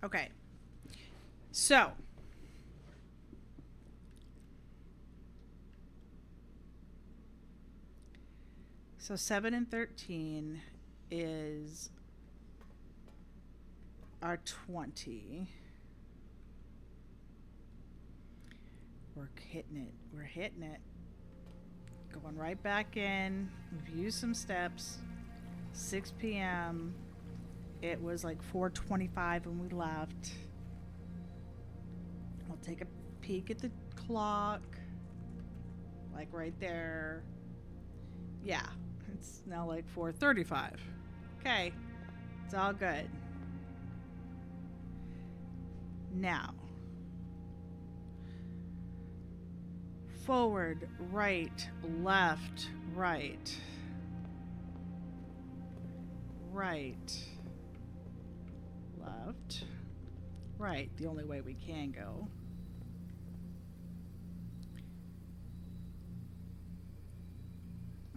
Okay. So, So 7 and 13 is our 20. We're hitting it. We're hitting it. Going right back in. We've used some steps. 6 p.m. It was like 4:25 when we left. I'll take a peek at the clock. Like right there. Yeah, it's now like 4:35. Okay, it's all good. Now, forward, right, left, right, right, left, right. The only way we can go.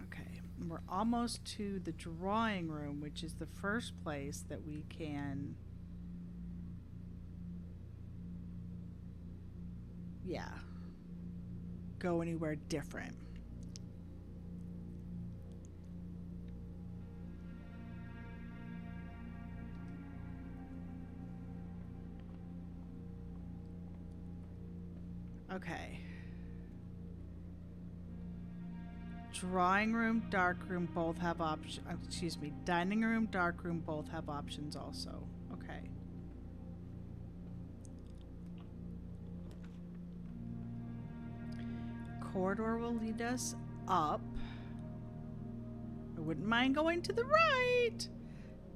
Okay, we're almost to the drawing room, which is the first place that we can. Yeah. Go anywhere different. Okay. Drawing room, dark room both have options. Excuse me. Dining room, dark room both have options also. Okay. Corridor will lead us up. I wouldn't mind going to the right.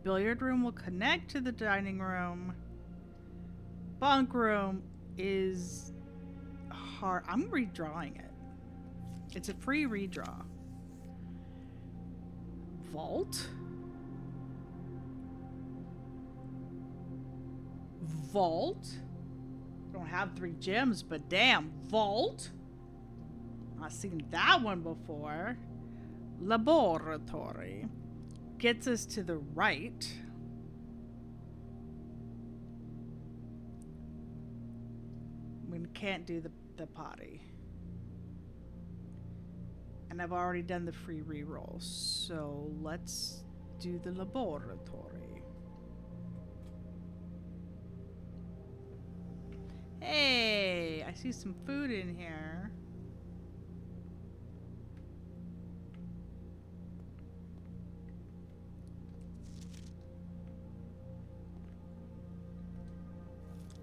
Billiard room will connect to the dining room. Bunk room is hard. I'm redrawing it. It's a free redraw. Vault? Vault? Don't have 3 gems, but damn, vault? I've seen that one before. Laboratory gets us to the right. We can't do the potty. And I've already done the free reroll, so let's do the laboratory. Hey, I see some food in here.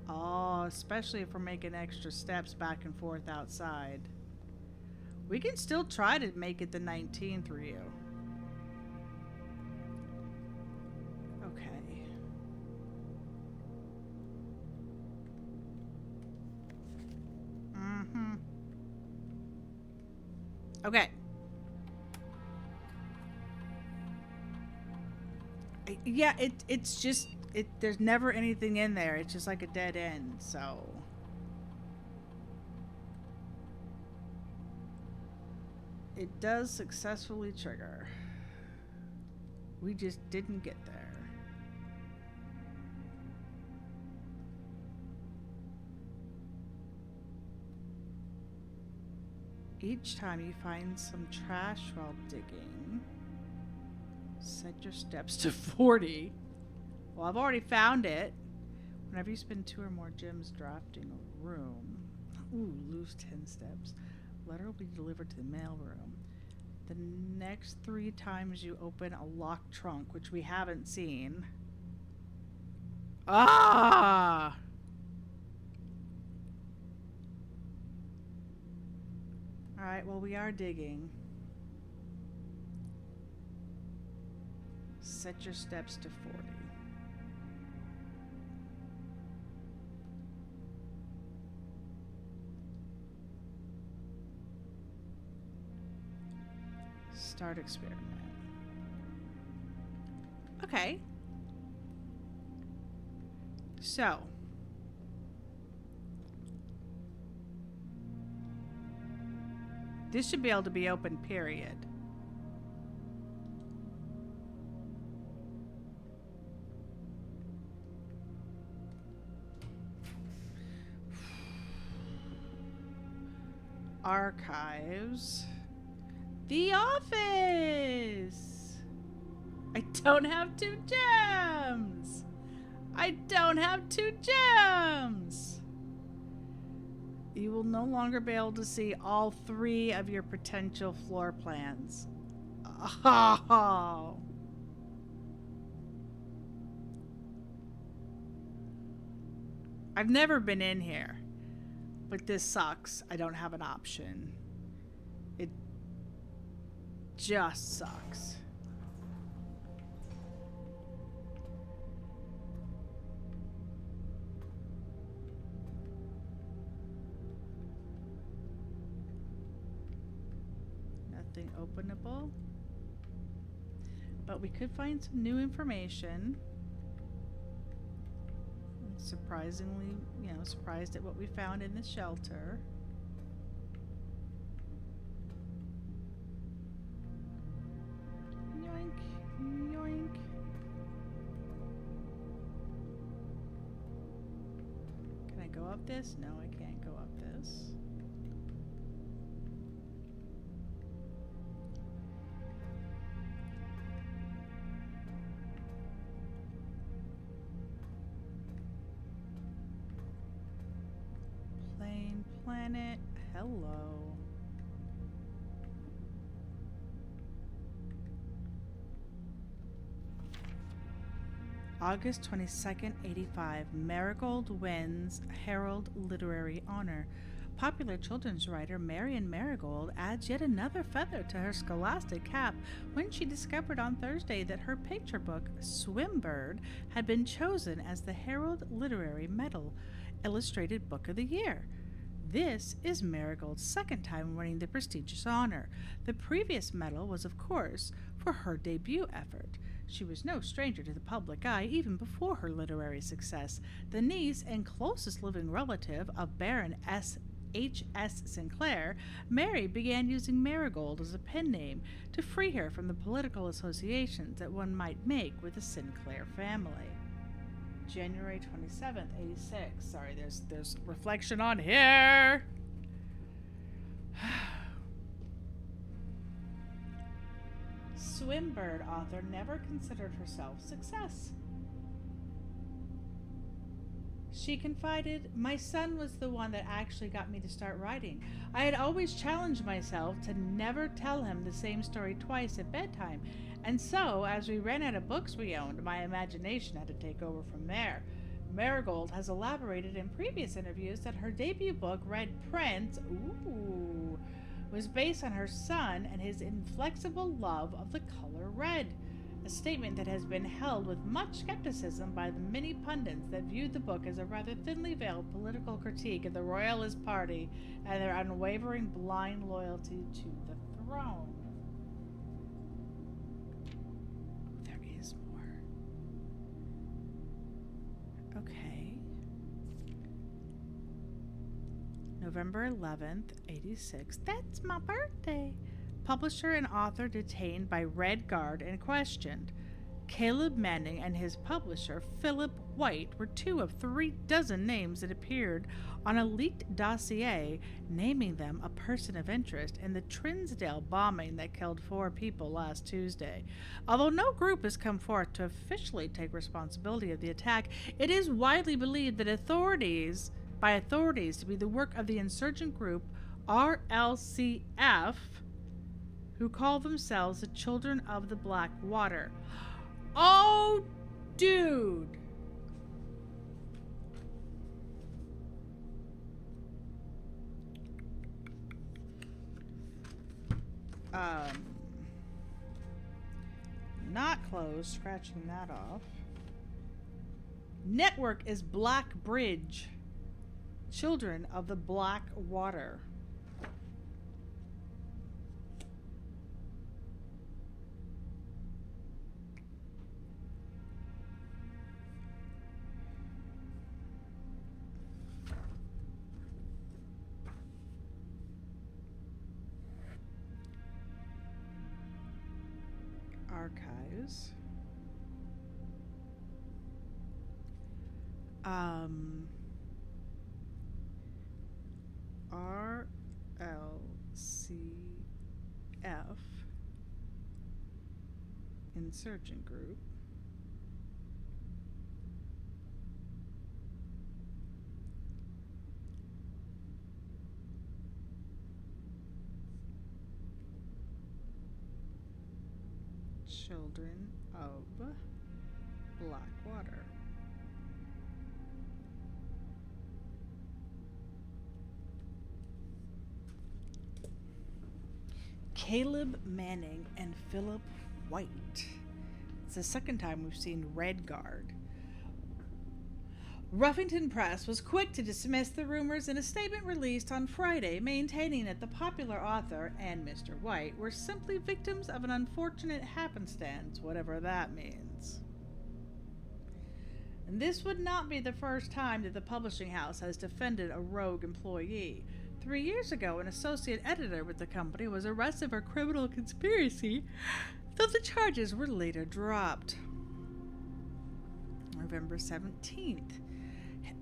Oh, especially if we're making extra steps back and forth outside. We can still try to make it the 19th, Ryu. Okay. Mm-hmm. Okay. Yeah, it's just there's never anything in there. It's just like a dead end, so it does successfully trigger. We just didn't get there. Each time you find some trash while digging, set your steps to 40. Well, I've already found it. Whenever you spend 2 or more gems drafting a room, ooh, lose 10 steps. Letter will be delivered to the mail room. The next 3 times you open a locked trunk, which we haven't seen. Ah! Alright, well, we are digging. Set your steps to 40. Start experiment. Okay. So. This should be able to be open, period. Archives. The Office. I don't have 2 gems. I don't have 2 gems. You will no longer be able to see all 3 of your potential floor plans. Oh. I've never been in here, but this sucks. I don't have an option. It just sucks. Nothing openable. But we could find some new information. Surprisingly, surprised at what we found in the shelter. Yoink, yoink. Can I go up this? No, I can't go up this. Planet, hello. August 22nd, 85. Marigold wins Herald Literary Honor. Popular children's writer Marion Marigold adds yet another feather to her scholastic cap when she discovered on Thursday that her picture book, Swimbird, had been chosen as the Herald Literary Medal Illustrated Book of the Year. This is Marigold's second time winning the prestigious honor. The previous medal was, of course, for her debut effort. She was no stranger to the public eye even before her literary success. The niece and closest living relative of Baron H.S. Sinclair, Mary began using Marigold as a pen name to free her from the political associations that one might make with the Sinclair family. January 27th, 86. Sorry, there's reflection on here. Swimbird author never considered herself success. She confided, "My son was the one that actually got me to start writing. I had always challenged myself to never tell him the same story twice at bedtime. And so, as we ran out of books we owned, my imagination had to take over from there." Marigold has elaborated in previous interviews that her debut book, Red Prince, was based on her son and his inflexible love of the color red, a statement that has been held with much skepticism by the many pundits that viewed the book as a rather thinly veiled political critique of the Royalist Party and their unwavering blind loyalty to the throne. There is more. Okay. November 11th, 86. That's my birthday. Publisher and author detained by Red Guard and questioned. Caleb Manning and his publisher, Philip White, were 2 of 3 dozen names that appeared on a leaked dossier naming them a person of interest in the Trinsdale bombing that killed 4 people last Tuesday. Although no group has come forth to officially take responsibility of the attack, it is widely believed that authorities to be the work of the insurgent group RLCF, who call themselves the Children of the Black Water. Oh, dude! Not closed, scratching that off. Network is Black Bridge. Children of the Black Water. Archives. RLCF insurgent group. Children of Blackwater. Caleb Manning and Philip White. It's the second time we've seen Redguard. Ruffington Press was quick to dismiss the rumors in a statement released on Friday, maintaining that the popular author and Mr. White were simply victims of an unfortunate happenstance, whatever that means. And this would not be the first time that the publishing house has defended a rogue employee. 3 years ago, an associate editor with the company was arrested for criminal conspiracy, though the charges were later dropped. November 17th.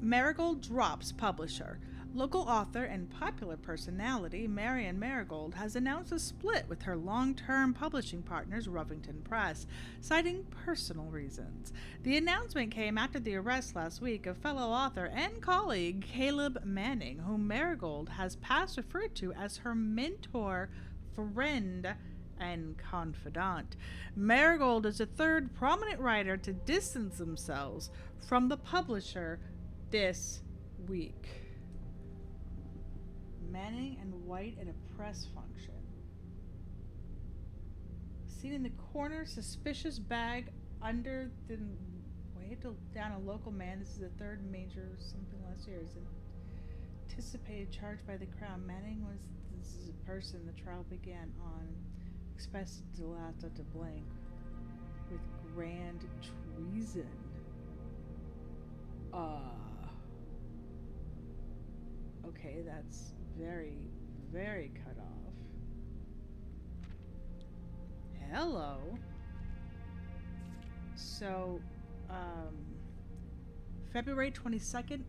Marigold drops publisher. Local author and popular personality Marian Marigold has announced a split with her long-term publishing partners Ruffington Press, citing personal reasons. The announcement came after the arrest last week of fellow author and colleague Caleb Manning, whom Marigold has past referred to as her mentor, friend, and confidant. Marigold is the third prominent writer to distance themselves from the publisher this week. Manning and White at a press function. Seen in the corner, suspicious bag under the way down a local man. This is the third major something last year. Is anticipated charge by the Crown. Manning was this is a person the trial began on. Expected to last up to blank with grand treason. Okay, that's very, very cut off. Hello. So, February 22nd,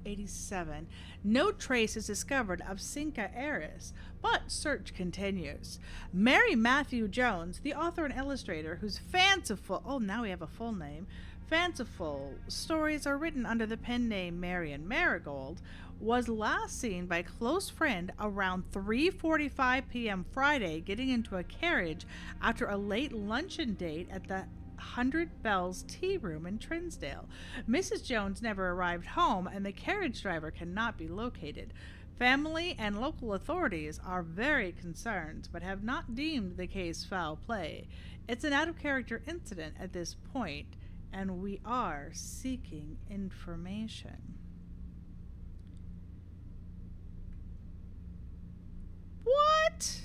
87. No trace is discovered of Cinca Eris, but search continues. Mary Matthew Jones, the author and illustrator whose now we have a full name, fanciful stories are written under the pen name Marian Marigold, was last seen by close friend around 3:45 p.m. Friday getting into a carriage after a late luncheon date at the 100 Bells Tea Room in Trinsdale. Mrs. Jones never arrived home and the carriage driver cannot be located. Family and local authorities are very concerned but have not deemed the case foul play. It's an out-of-character incident at this point, and we are seeking information. What?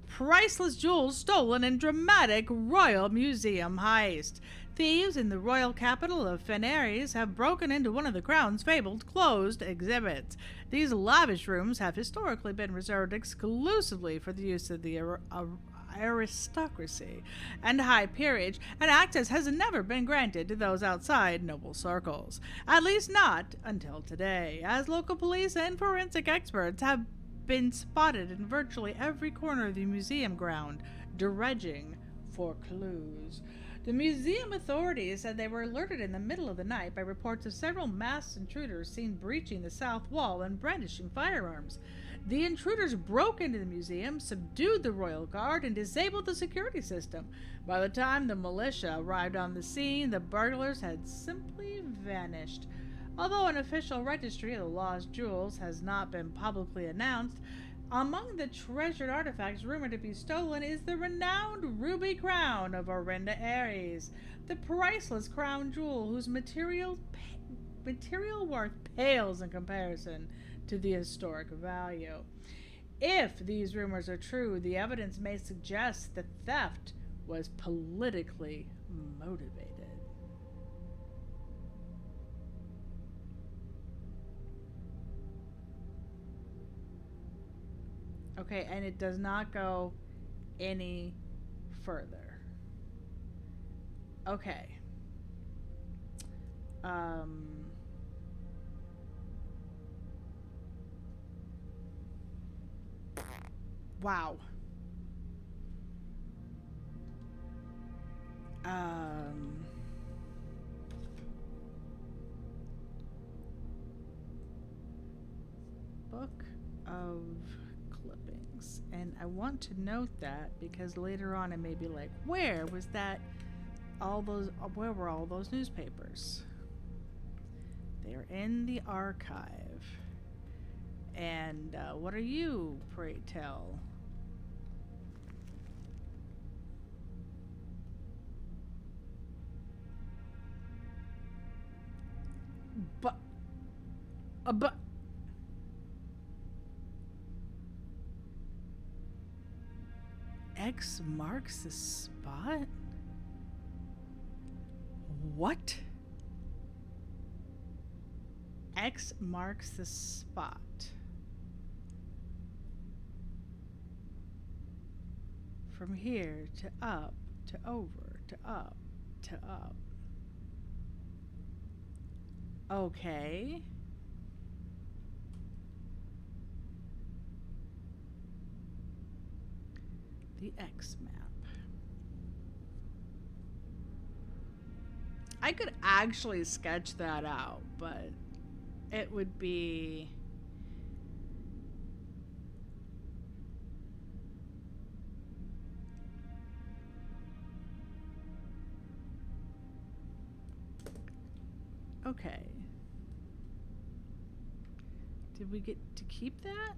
Priceless jewels stolen in dramatic Royal Museum heist. Thieves in the royal capital of Fenares have broken into one of the Crown's fabled closed exhibits. These lavish rooms have historically been reserved exclusively for the use of the aristocracy and high peerage, and access has never been granted to those outside noble circles. At least not until today, as local police and forensic experts have been spotted in virtually every corner of the museum ground, dredging for clues. The museum authorities said they were alerted in the middle of the night by reports of several masked intruders seen breaching the south wall and brandishing firearms. The intruders broke into the museum, subdued the royal guard, and disabled the security system. By the time the militia arrived on the scene, the burglars had simply vanished. Although an official registry of the lost jewels has not been publicly announced, among the treasured artifacts rumored to be stolen is the renowned ruby crown of Orinda Aries, the priceless crown jewel whose material worth pales in comparison to the historic value. If these rumors are true, the evidence may suggest that theft was politically motivated. Okay, and it does not go any further. Okay. Wow. Um, book of clippings. And I want to note that because later on I may be like, where was that? Where were all those newspapers? They're in the archive. And what are you, pray tell? But, but, X marks the spot? What? X marks the spot. From here to up, to over, to up, to up. Okay. The X map. I could actually sketch that out, but it would be... Okay. Did we get to keep that?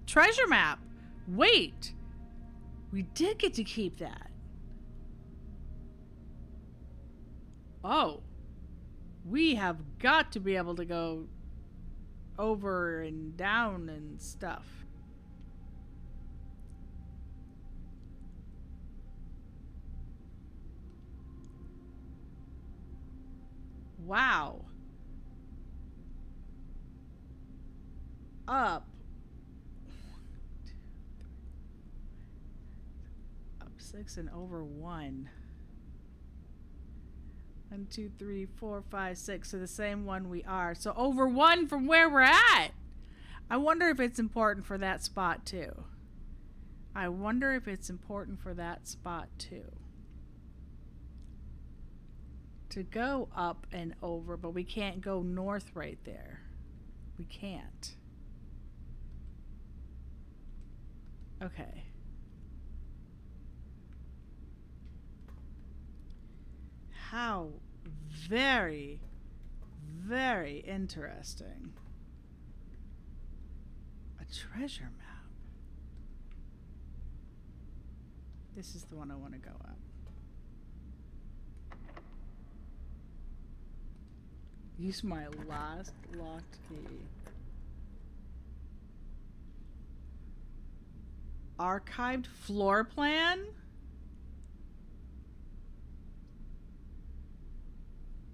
Treasure map! Wait! We did get to keep that. Oh. We have got to be able to go over and down and stuff. Wow. Up. Up 6 and over 1. 1, 2, 3, 4, 5, 6. So the same one we are. So over 1 from where we're at. I wonder if it's important for that spot too. I wonder if it's important for that spot too. To go up and over, but we can't go north right there. We can't. Okay. How very, very interesting. A treasure map. This is the one I want to go up. Use my last locked key. Archived floor plan?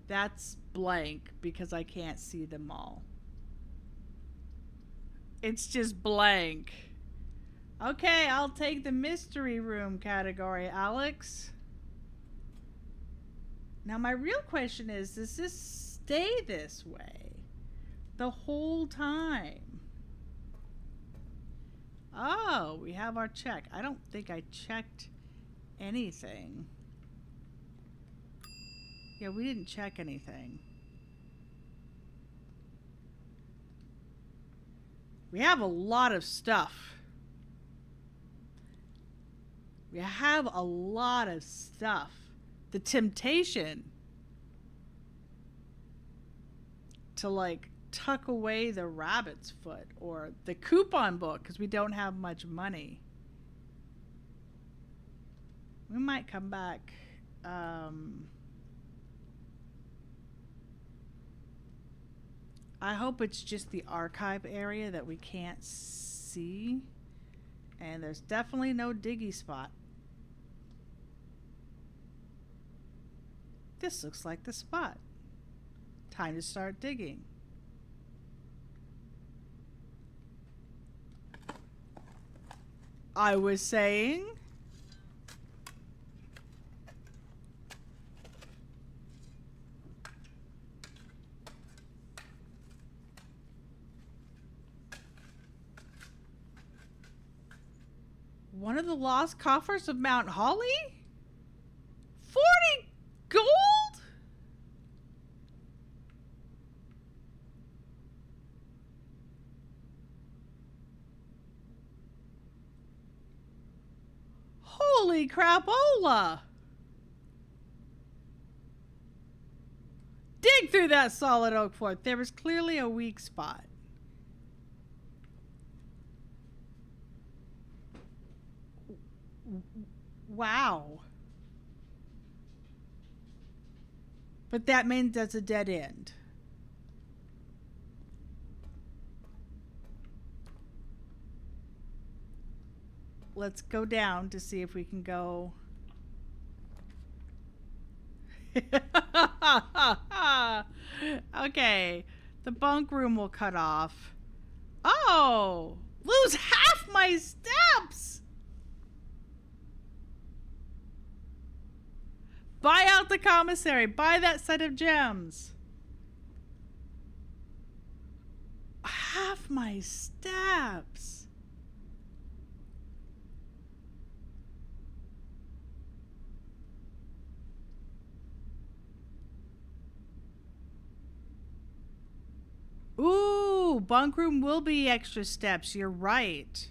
That's blank because I can't see them all. It's just blank. Okay, I'll take the mystery room category, Alex. Now my real question is, does this stay this way the whole time? Oh, we have our check. I don't think I checked anything. Yeah, we didn't check anything. We have a lot of stuff. We have a lot of stuff. The temptation to like tuck away the rabbit's foot or the coupon book because we don't have much money. We might come back. I hope it's just the archive area that we can't see. And there's definitely no diggy spot. This looks like the spot. Time to start digging. I was saying... One of the lost coffers of Mount Holly? Holy crapola! Dig through that solid oak floor. There was clearly a weak spot. Wow. But that means that's a dead end. Let's go down to see if we can go. Okay. The bunk room will cut off. Oh! Lose half my steps! Buy out the commissary. Buy that set of gems. Half my steps. Ooh, bunk room will be extra steps. You're right.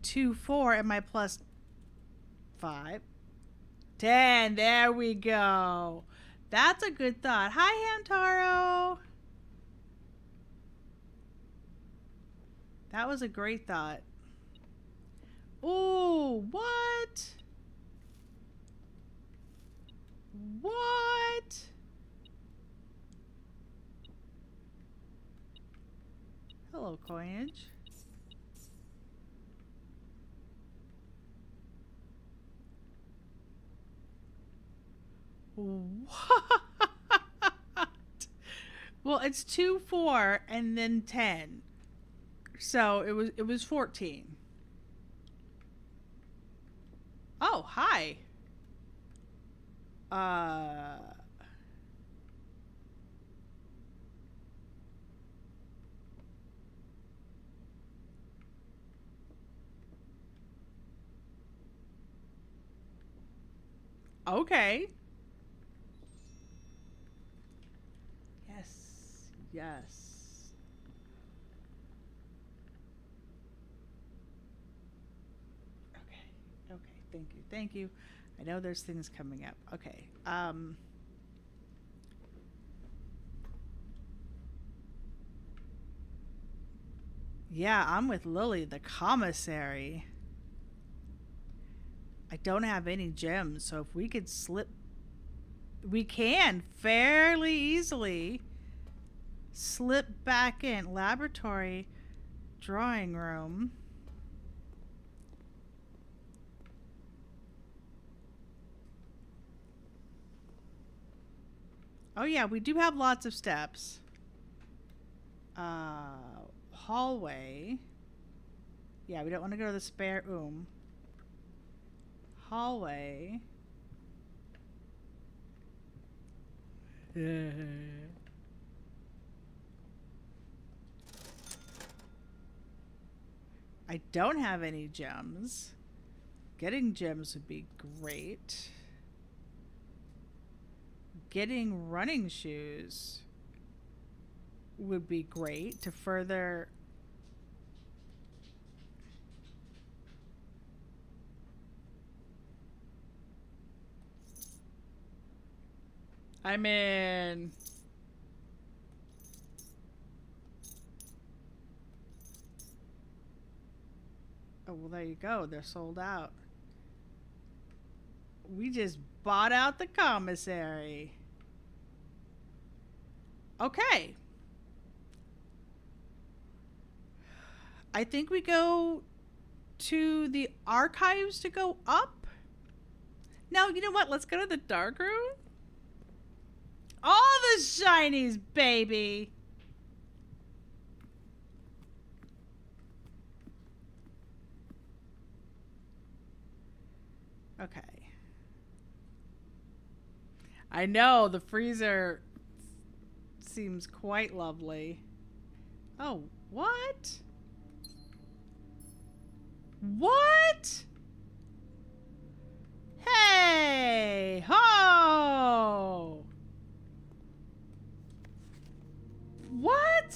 2, 4, and my plus 5. 10. There we go. That's a good thought. Hi, Hamtaro. That was a great thought. Ooh, what? What? Hello, coinage. What? Well, it's 2, 4, and then 10. So it was 14. Oh, hi. Okay. Yes. Yes. Okay. Okay. Thank you. Thank you. I know there's things coming up. Okay. Yeah, I'm with Lily, the commissary. I don't have any gems, so if we could slip, we can fairly easily slip back in. Laboratory, drawing room. Oh yeah, we do have lots of steps. Hallway. Yeah, we don't want to go to the spare room. Hallway. I don't have any gems. Getting gems would be great. Getting running shoes would be great to further. I'm in. Oh, well, there you go. They're sold out. We just bought out the commissary. Okay. I think we go to the archives to go up. Now, you know what? Let's go to the dark room. All the shinies, baby. Okay. I know, the freezer seems quite lovely. Oh, what? What? Hey! Ho! What?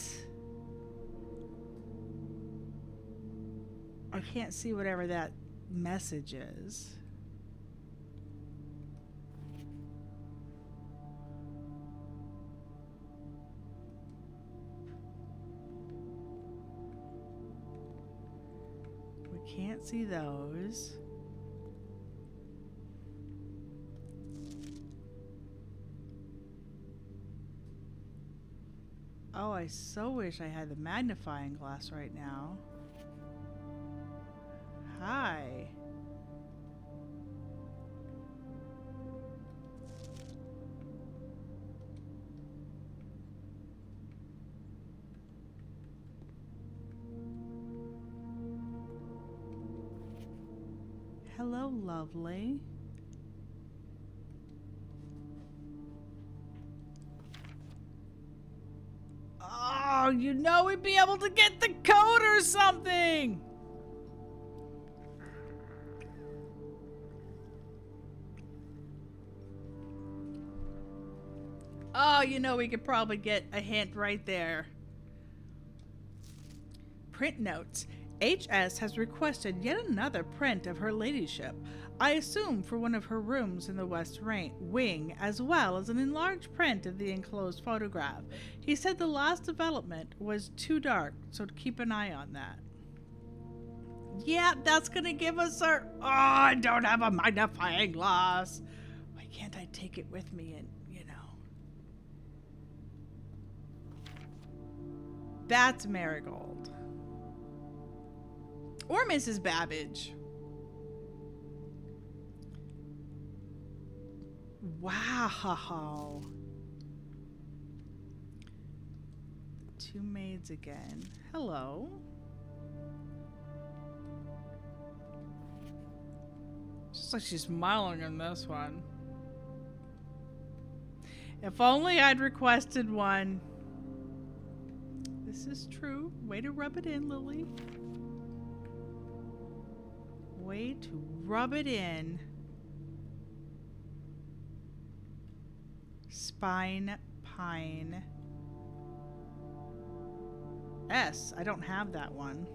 can't see whatever that message is. We can't see those. Oh, I so wish I had the magnifying glass right now. Hi. Hello, lovely. Oh, you know we'd be able to get the code or something. Oh, you know we could probably get a hint right there. Print notes. HS has requested yet another print of her ladyship. I assume for one of her rooms in the west wing, as well as an enlarged print of the enclosed photograph. He said the last development was too dark, so keep an eye on that. Yeah, that's gonna give us our... Oh, I don't have a magnifying glass. Why can't I take it with me and, you know... That's Marigold. Or Mrs. Babbage. Wow. The two maids again. Hello. Just like she's smiling in this one. If only I'd requested one. This is true. Way to rub it in, Lily. Way to rub it in. Spine Pine S. I don't have that one.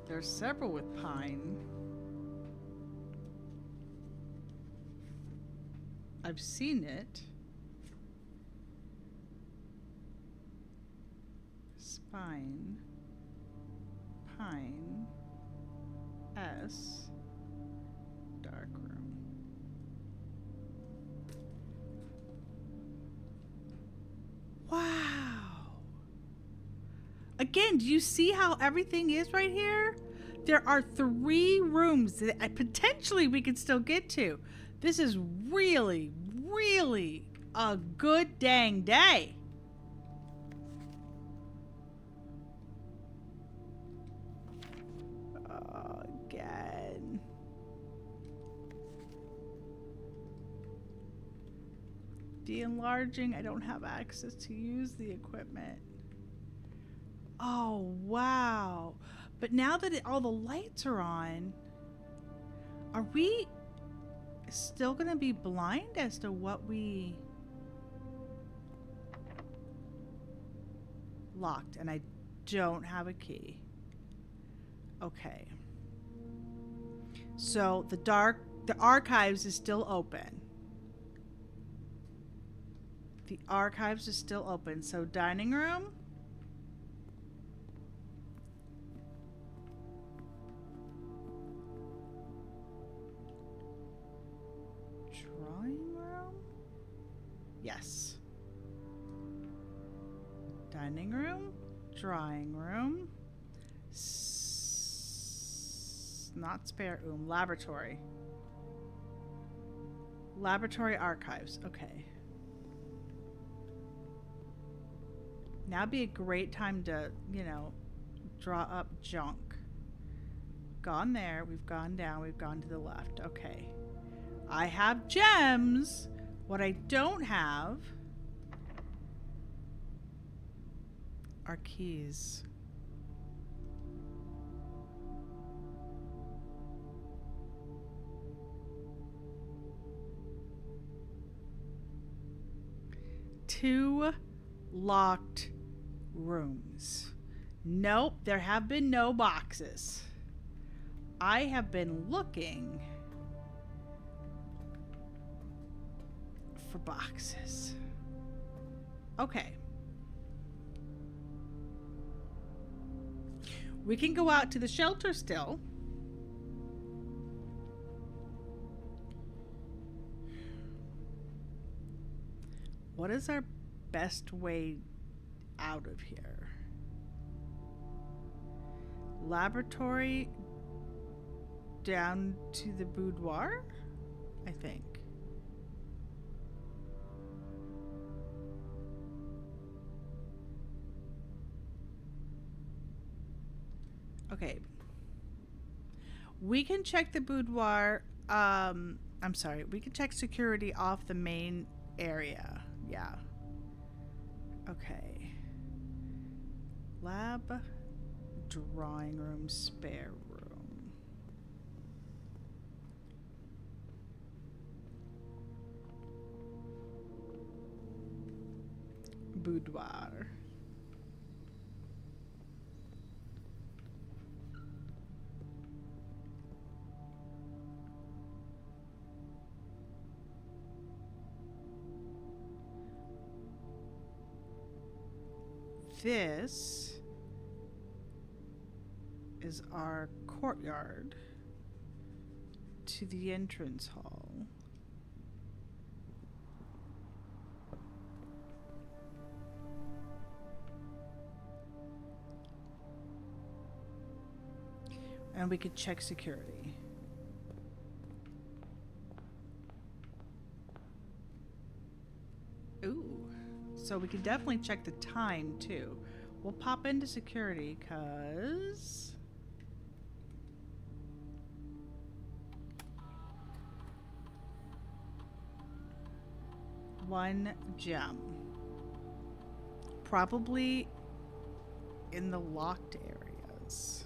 There's several with pine. I've seen it. Spine Pine S. Dark room. Wow. Again, do you see how everything is right here? There are 3 rooms that potentially we could still get to. This is really, really a good dang day. Again. De-enlarging. I don't have access to use the equipment. Oh, wow. But now that all the lights are on, are we still going to be blind as to what we... Locked, and I don't have a key. Okay. So the archives is still open. The archives is still open. So dining room. Drawing room? Yes. Dining room, drawing room, not spare room, laboratory. Laboratory archives, okay. Now'd be a great time to, you know, draw up junk. Gone there, we've gone down, we've gone to the left, okay. I have gems. What I don't have are keys. Two locked rooms. Nope, there have been no boxes. I have been looking for boxes. Okay. We can go out to the shelter still. What is our best way out of here? Laboratory down to the boudoir, I think. Okay. We can check the boudoir. I'm sorry. We can check security off the main area. Yeah. Okay. Lab, drawing room, spare room. Boudoir. This is our courtyard to the entrance hall. And we could check security. Ooh. So we can definitely check the time too. We'll pop into security because one gem. Probably in the locked areas.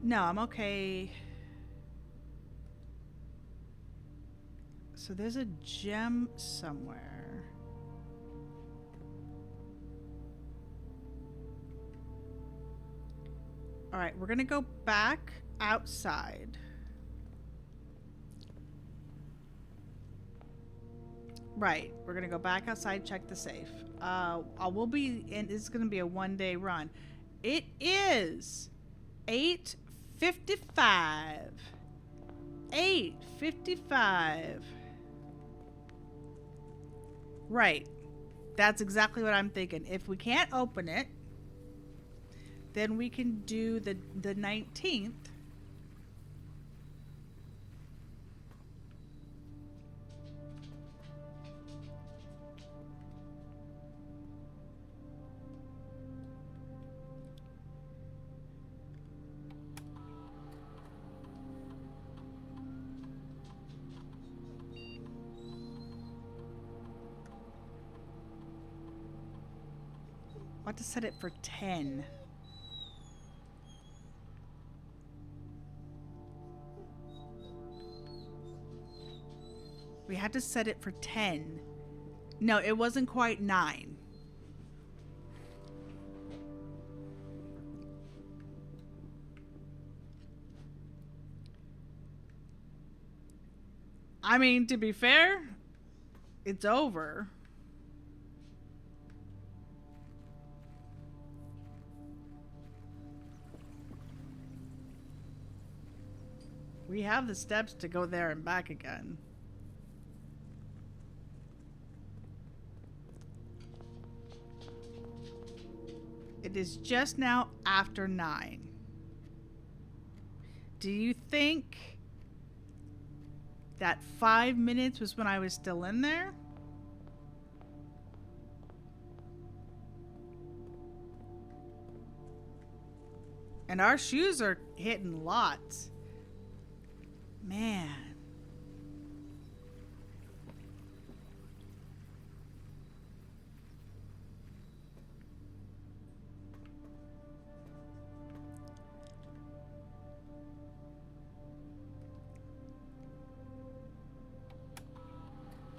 No, I'm okay. So there's a gem somewhere. All right, we're gonna go back outside. Right, we're gonna go back outside, check the safe. We'll be in. This is gonna be a one-day run. It is 8:55. 8:55. Right. That's exactly what I'm thinking. If we can't open it, then we can do the 19th. I want to set it for 10. We had to set it for 10. No, it wasn't quite 9. I mean, to be fair, it's over. We have the steps to go there and back again. It is just now after 9. Do you think that 5 minutes was when I was still in there? And our shoes are hitting lots. Man.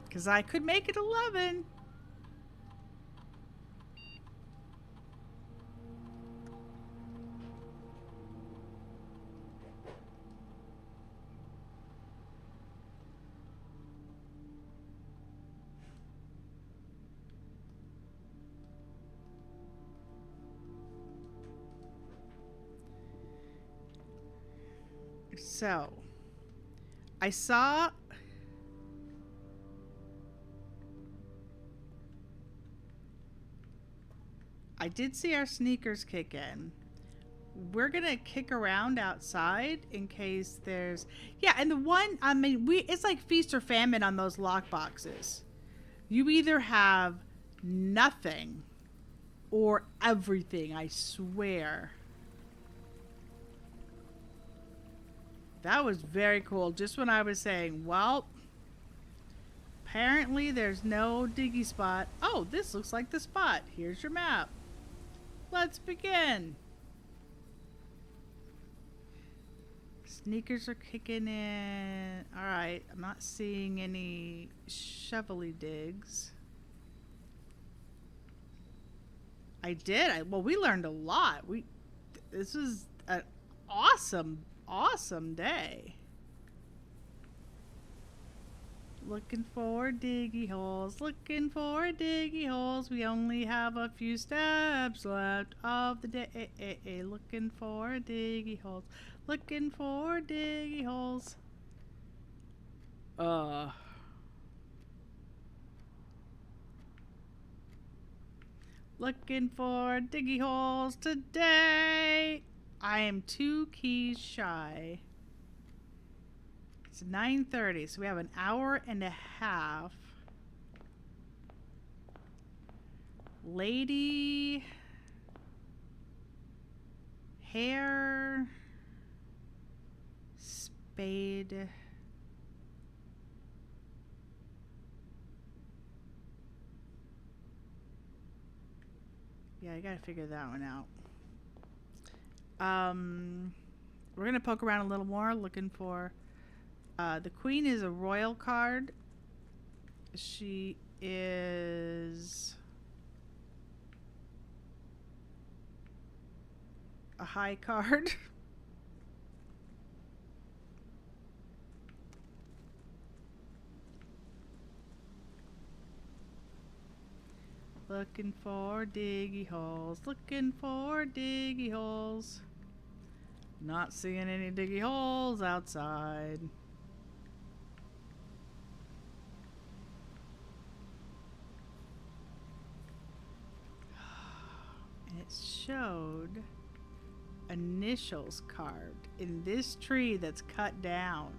Because I could make it 11. So, I saw... I did see our sneakers kick in. We're gonna kick around outside in case there's... Yeah, and the one... I mean, it's like feast or famine on those lock boxes. You either have nothing or everything, I swear. That was very cool. Just when I was saying, well, apparently there's no diggy spot. Oh, this looks like the spot. Here's your map. Let's begin. Sneakers are kicking in. Alright, I'm not seeing any shovelly digs. I did. Well, we learned a lot. This was an awesome day. Looking for diggy holes, looking for diggy holes. We only have a few steps left of the day. Looking for diggy holes, looking for diggy holes. Looking for diggy holes today. I am 2 keys shy. It's 9:30, so we have an hour and a half. Lady, hair, spade. Yeah, I gotta figure that one out. We're gonna poke around a little more, looking for... the queen is a royal card. She is a high card. Looking for diggy holes, looking for diggy holes. Not seeing any diggy holes outside. And it showed initials carved in this tree that's cut down.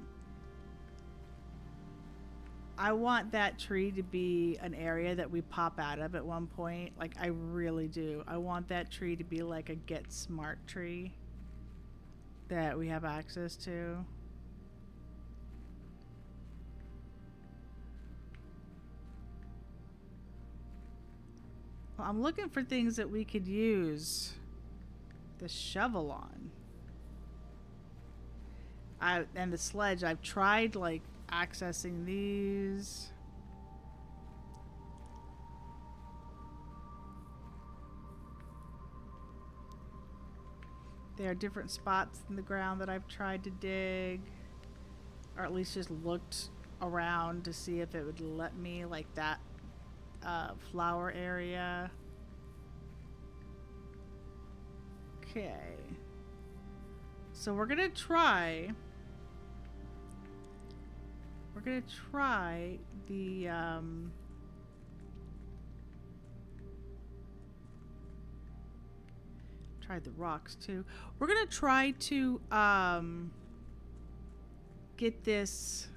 I want that tree to be an area that we pop out of at one point. Like, I really do. I want that tree to be like a Get Smart tree that we have access to. Well, I'm looking for things that we could use the shovel on. And the sledge, I've tried like accessing these. There are different spots in the ground that I've tried to dig, or at least just looked around to see if it would let me, like that flower area. Okay. So we're gonna try the try the rocks too. We're gonna try to get this.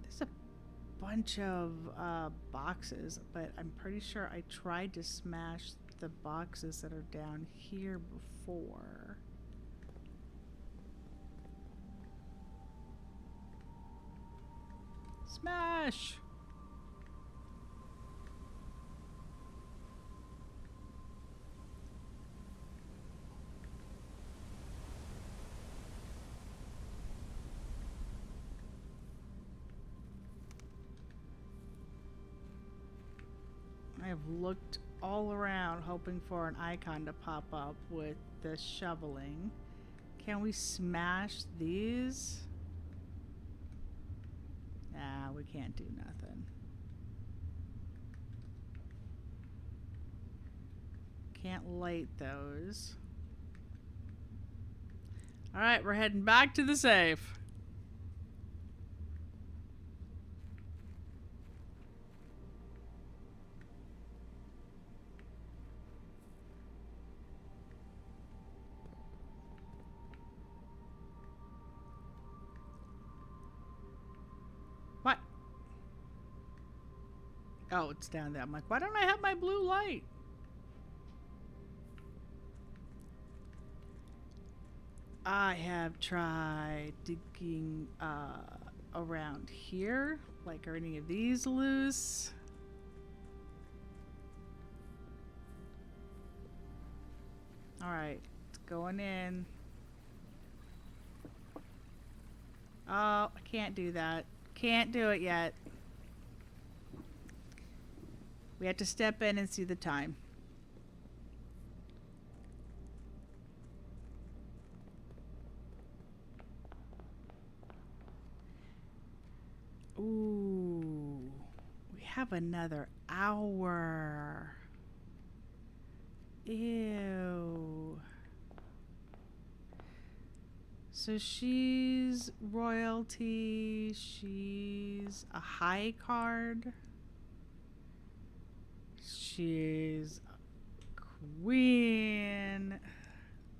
There's a bunch of boxes, but I'm pretty sure I tried to smash the boxes that are down here before. Smash! I have looked all around hoping for an icon to pop up with the shoveling. Can we smash these? Nah, we can't do nothing. Can't light those. All right, we're heading back to the safe. What? Oh, it's down there. I'm like, why don't I have my blue light? I have tried digging around here. Like, are any of these loose? Alright, it's going in. Oh, I can't do that. Can't do it yet. We have to step in and see the time. Ooh, we have another hour. Ew. So she's royalty. She's a high card. She's a queen.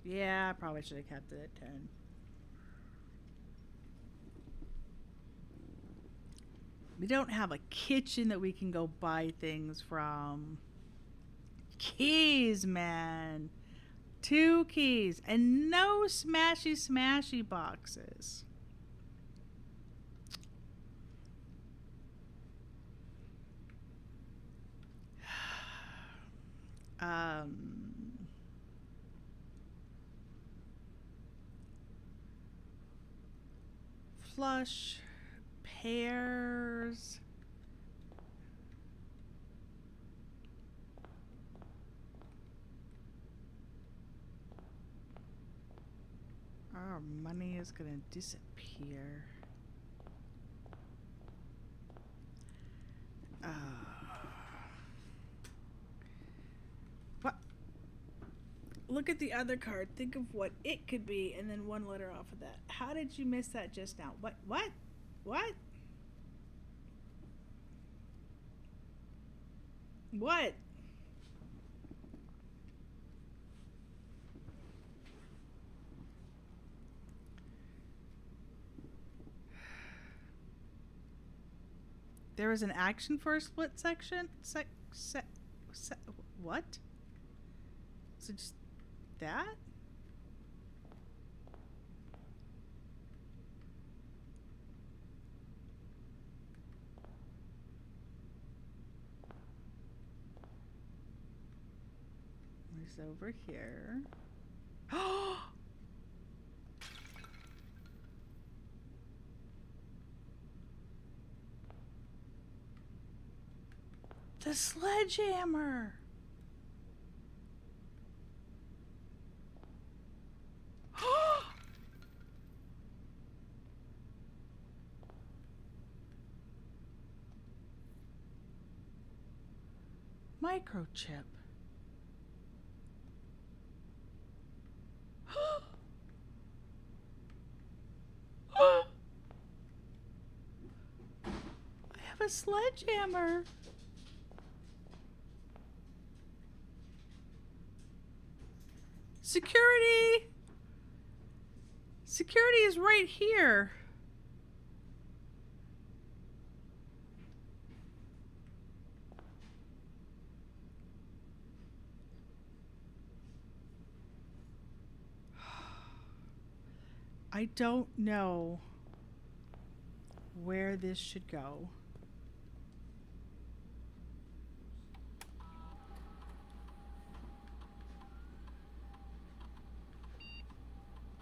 Yeah, I probably should have kept it at 10. We don't have a kitchen that we can go buy things from. Keys, man. 2 keys and no smashy boxes. Flush, pears. Our money is gonna disappear. What? Look at the other card. Think of what it could be, and then 1 letter off of that. How did you miss that just now? What? What? What? What? There was an action for a split section? What? So just that? Where's over here? Oh! The sledgehammer! Microchip. I have a sledgehammer. Security! Security is right here. I don't know where this should go.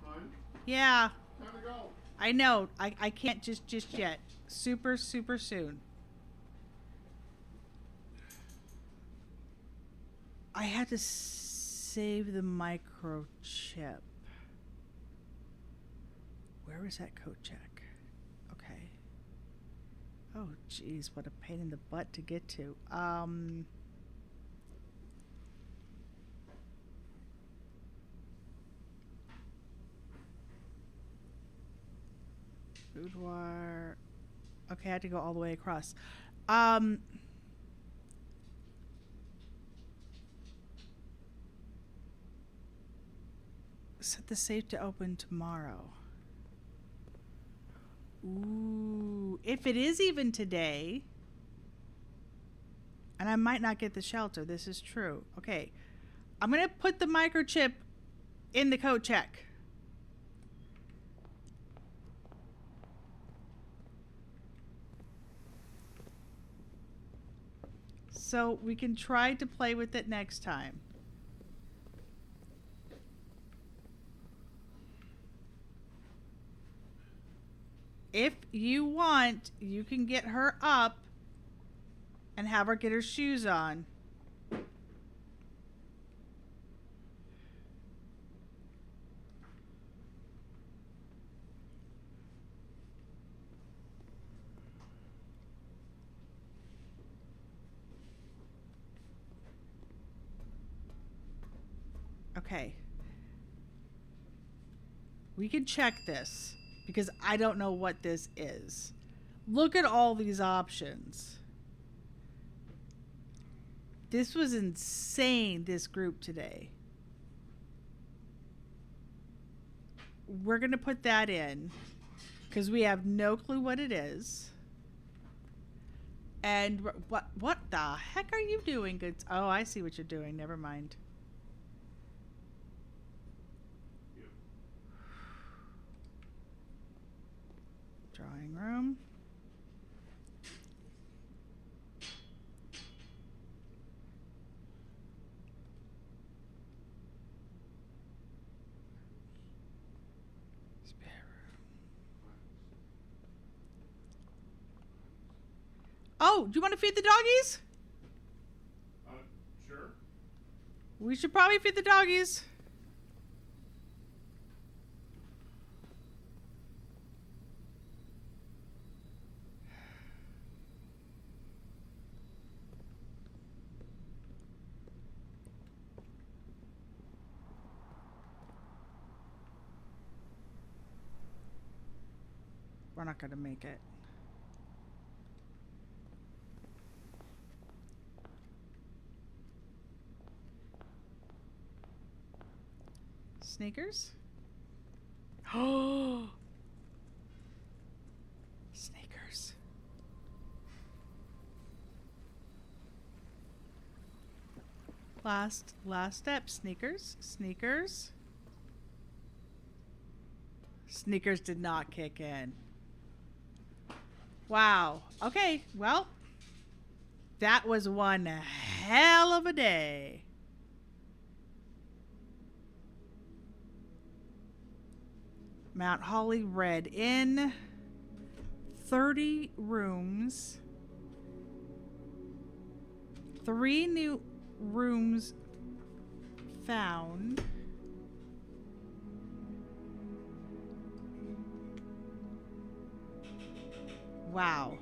Fine. Yeah, Time to go. I know. I can't just yet. Super soon. I had to save the microchip. Where was that code check? Okay. Oh, geez, what a pain in the butt to get to. Boudoir. Okay, I had to go all the way across. Set the safe to open tomorrow. Ooh, if it is even today, and I might not get the shelter. This is true. Okay, I'm gonna put the microchip in the code check. So we can try to play with it next time. If you want, you can get her up and have her get her shoes on. Okay. We can check this because I don't know what this is. Look at all these options. This was insane, this group today. We're going to put that in because we have no clue what it is. And what the heck are you doing? Good. Oh, I see what you're doing. Never mind. Drawing room. Spare room. Oh, do you want to feed the doggies? Sure. We should probably feed the doggies. We're not going to make it. Sneakers? Oh! Sneakers. Last step. Sneakers. Sneakers. Sneakers did not kick in. Wow. Okay, well, that was one hell of a day. Mount Holly Red Inn. 30 rooms. 3 new rooms found. Wow.